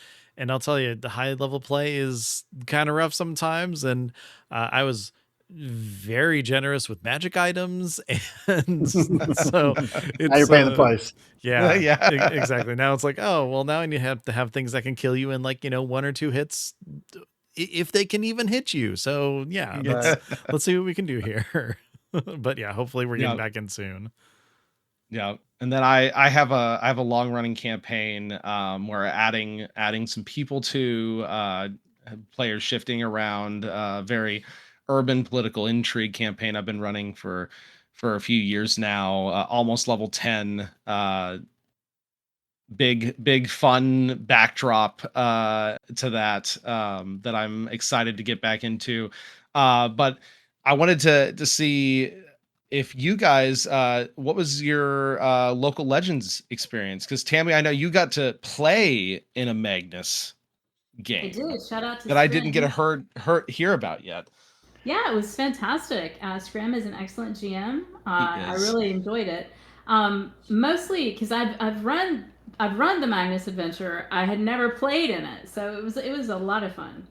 I'll tell you, the high level play is kind of rough sometimes, and I was very generous with magic items, and so Now you're it's paying the price. yeah, Yeah. exactly. Now it's like, oh well, now you have to have things that can kill you in like 1 or 2 hits, if they can even hit you. So yeah, Right. let's see what we can do here. But yeah, hopefully we're getting Yeah. back in soon. Yeah. And then I have a long running campaign where adding some people to players shifting around, very urban political intrigue campaign I've been running for a few years now, almost level 10, big fun backdrop to that, that I'm excited to get back into. But I wanted to see if you guys, what was your local legends experience? Because Tammy, I know you got to play in a Magnus I game did. Shout out to that I didn't get Scrim. to hear about yet. Yeah, it was fantastic. Scrim is an excellent GM. He I is. really enjoyed it. Mostly because I've run the Magnus Adventure. I had never played in it, so it was a lot of fun.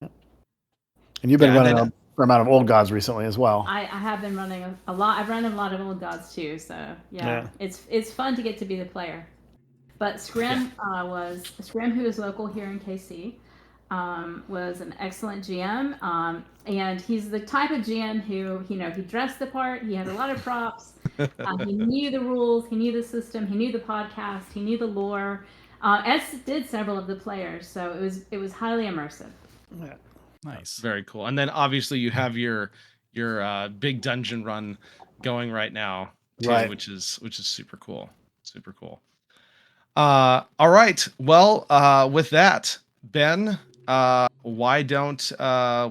And you've been Yeah, and running then a fair amount of old gods recently as well. I have been running a lot. I've run a lot of old gods too, so yeah, Yeah. it's fun to get to be the player. But Scrim who is local here in KC, was an excellent GM, and he's the type of GM who he dressed the part. He had a lot of props. He knew the rules. He knew the system. He knew the podcast. He knew the lore. As did several of the players. So it was highly immersive. Yeah. Nice. Very cool. And then obviously you have your big dungeon run going right now too, Right. which is super cool. Super cool. All right. Well, with that, Ben, why don't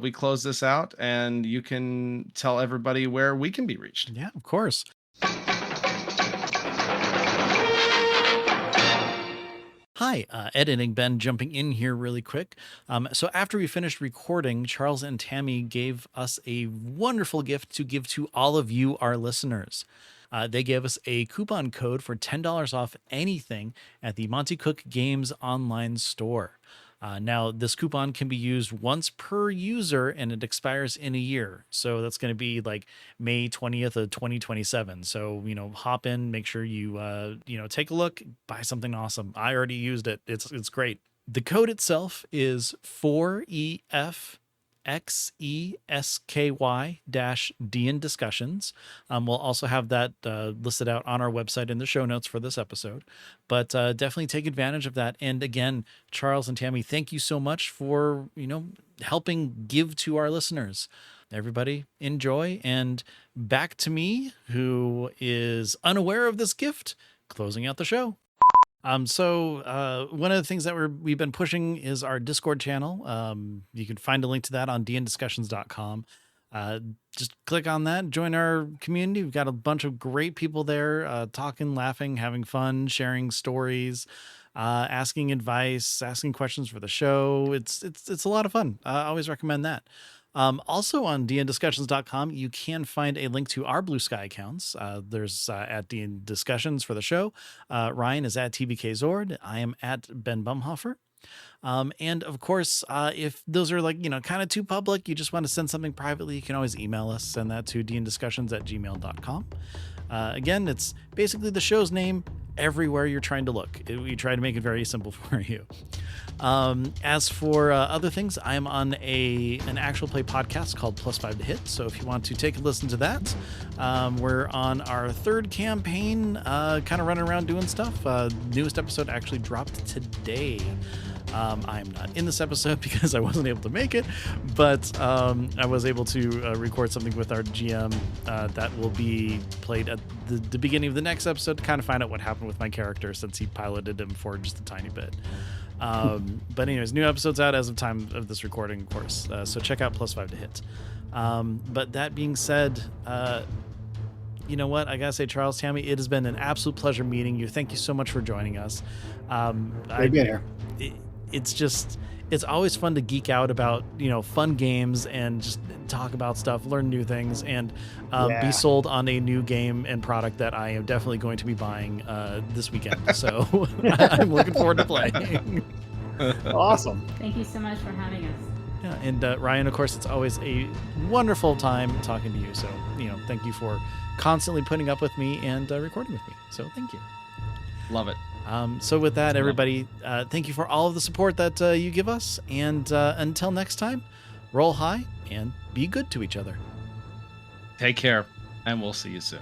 we close this out and you can tell everybody where we can be reached? Yeah, of course. Hi, editing Ben jumping in here really quick. So after we finished recording, Charles and Tammie gave us a wonderful gift to give to all of you, our listeners. They gave us a coupon code for $10 off anything at the Monte Cook Games online store. Now, this coupon can be used once per user and it expires in a year. So that's going to be like May 20th of 2027. So, hop in, make sure you, take a look, buy something awesome. I already used it. It's great. The code itself is 4EFXESKY-D in discussions. We'll also have that listed out on our website in the show notes for this episode, but definitely take advantage of that. And again, Charles and Tammie, thank you so much for, helping give to our listeners. Everybody enjoy, and back to me, who is unaware of this gift, closing out the show. So one of the things that we've been pushing is our Discord channel. You can find a link to that on dndiscussions.com. Just click on that, join our community. We've got a bunch of great people there, talking, laughing, having fun, sharing stories, asking advice, asking questions for the show. It's a lot of fun. I always recommend that. Also on dndiscussions.com, you can find a link to our Blue Sky accounts. There's at DN Discussions for the show. Ryan is at TBK Zord. I am at Ben Bumhofer. And of course, if those are kind of too public, you just want to send something privately, you can always email us. Send that to dndiscussions@gmail.com. Again, it's basically the show's name everywhere you're trying to look. We try to make it very simple for you. As for other things, I'm on an actual play podcast called +5 to Hit. So if you want to take a listen to that, we're on our 3rd campaign, kind of running around doing stuff. Newest episode actually dropped today. I'm not in this episode because I wasn't able to make it, but I was able to record something with our GM that will be played at the beginning of the next episode to kind of find out what happened with my character since he piloted him for just a tiny bit. But anyways, new episodes out as of time of this recording, of course. So check out +5 to Hit. But that being said, you know what? I gotta say, Charles, Tammie, it has been an absolute pleasure meeting you. Thank you so much for joining us. Great being here. it's always fun to geek out about, fun games and just talk about stuff, learn new things, and be sold on a new game and product that I am definitely going to be buying this weekend. So I'm looking forward to playing. Awesome. Thank you so much for having us. Yeah, and Ryan, of course, it's always a wonderful time talking to you. So, thank you for constantly putting up with me and recording with me. So thank you. Love it. So with that, everybody, thank you for all of the support that you give us. And until next time, roll high and be good to each other. Take care, and we'll see you soon.